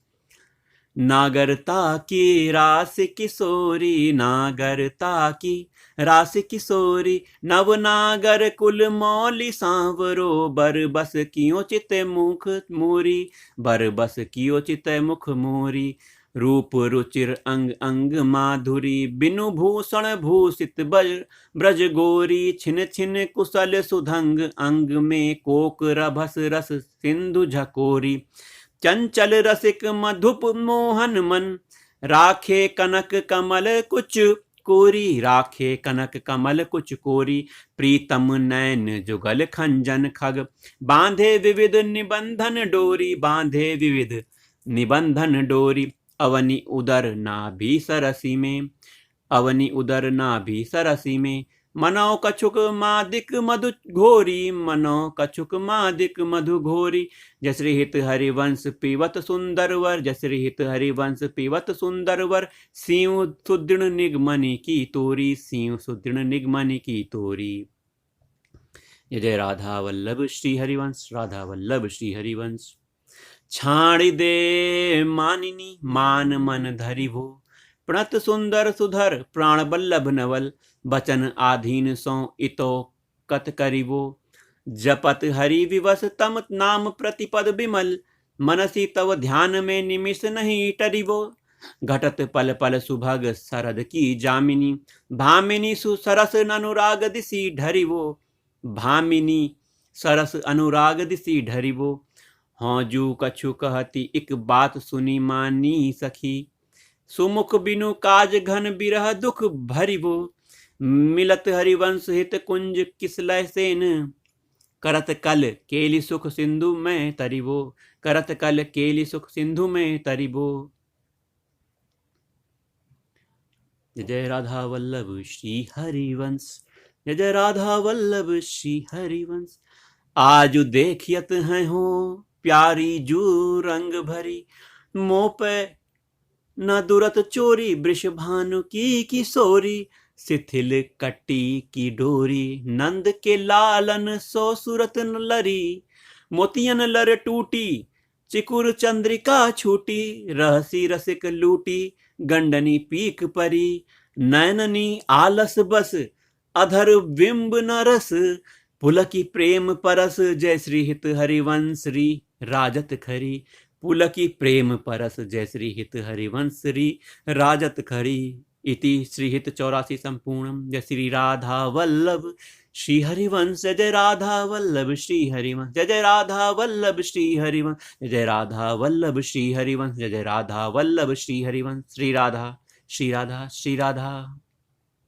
नागरता की रास किशोरी, नागरता की रास किशोरी, नव नागर कुल मौली सांवरो, बर बस कियो चित मुख मोरी, बर बस कियो चित मुख मोरी, रूप रुचिर अंग अंग माधुरी, बिनु भूषण भूषित ब्रज गोरी, छिन छिन कुशल सुधंग, अंग में कोक रभस रस सिंधु झकोरी। चंचल रसिक मधुप मोहन मन, राखे कनक कमल कुच कोरी, राखे कनक कमल कुच कोरी। प्रीतम नैन जुगल खंजन खग, बांधे विविध निबंधन डोरी, बांधे विविध निबंधन डोरी। अवनि उदर नाभि सरसी में, अवनि उदर नाभि सरसी में, मनो कछुक मादिक मधु घोरी, मनो कछुक मादिक मधु घोरी। जसरी हित हरिवंश पीवत सुंदर वर, जसरी हित हरिवंश पीवत सुंदर वर। सिंह सुदृढ़ निगमनि की तोरी, सिंह सुदृढ़ निगमनि की तोरी। जय जय राधा वल्लभ श्री हरिवंश, राधा वल्लभ श्री हरिवंश। छाड़ी दे मानिनी मान मन धरि भो, प्रणत सुंदर सुधर प्राण बल्लभ नवल। बचन आधीन सो इतो कत करिवो, जपत हरि विवस तम नाम प्रतिपद बिमल। मनसी तव ध्यान में निमिष नहीं टरिवो, घटत पल पल सुभग सरद की जामिनी। भामिनी सुसरस अनुराग दिसी ढरिवो, भामिनी सरस अनुराग दिसी ढरिवो। हाँ जू कछु कहती एक बात सुनी मानी सखी, सुमुख बिनु काज घन बिरह दुख भरिवो। मिलत हरिवंश हित कुंज किसलय सेन, करत कल केली सुख सिंधु में तरिवो, करत कल केली सुख सिंधु में तरिवो। जय जय राधा वल्लभ श्री हरिवंश, जय जय राधा वल्लभ श्री हरिवंश। आज देखियत हैं हो प्यारी जू रंग भरी, मोह पे न दुरत चोरी, वृषभानु की किशोरी। शिथिल कट्टी की डोरी, नंद के लालन सो सूरत न लरी। मोतियन लर टूटी, चिकुर चंद्रिका छूटी, रहसी रसिक लूटी, गंडनी पीक परी। नैननी आलस बस, अधर बिंब न रस, पुलकी प्रेम परस। जय श्री हित हरिवंश री राजत खरी, पुलकी प्रेम परस। जय श्री हित हरिवंश री राजत खरी। इति श्री हित 84 संपूर्णम। जय श्री राधा वल्लभ श्री हरिवंश, जय जय राधा वल्लभ श्री हरिवंश, जय जय राधा वल्लभ श्री हरिवंश, जय जय राधा वल्लभ श्री हरिवंश, जय जय राधा वल्लभ श्री हरिवंश। श्री राधा श्री राधा श्री राधा।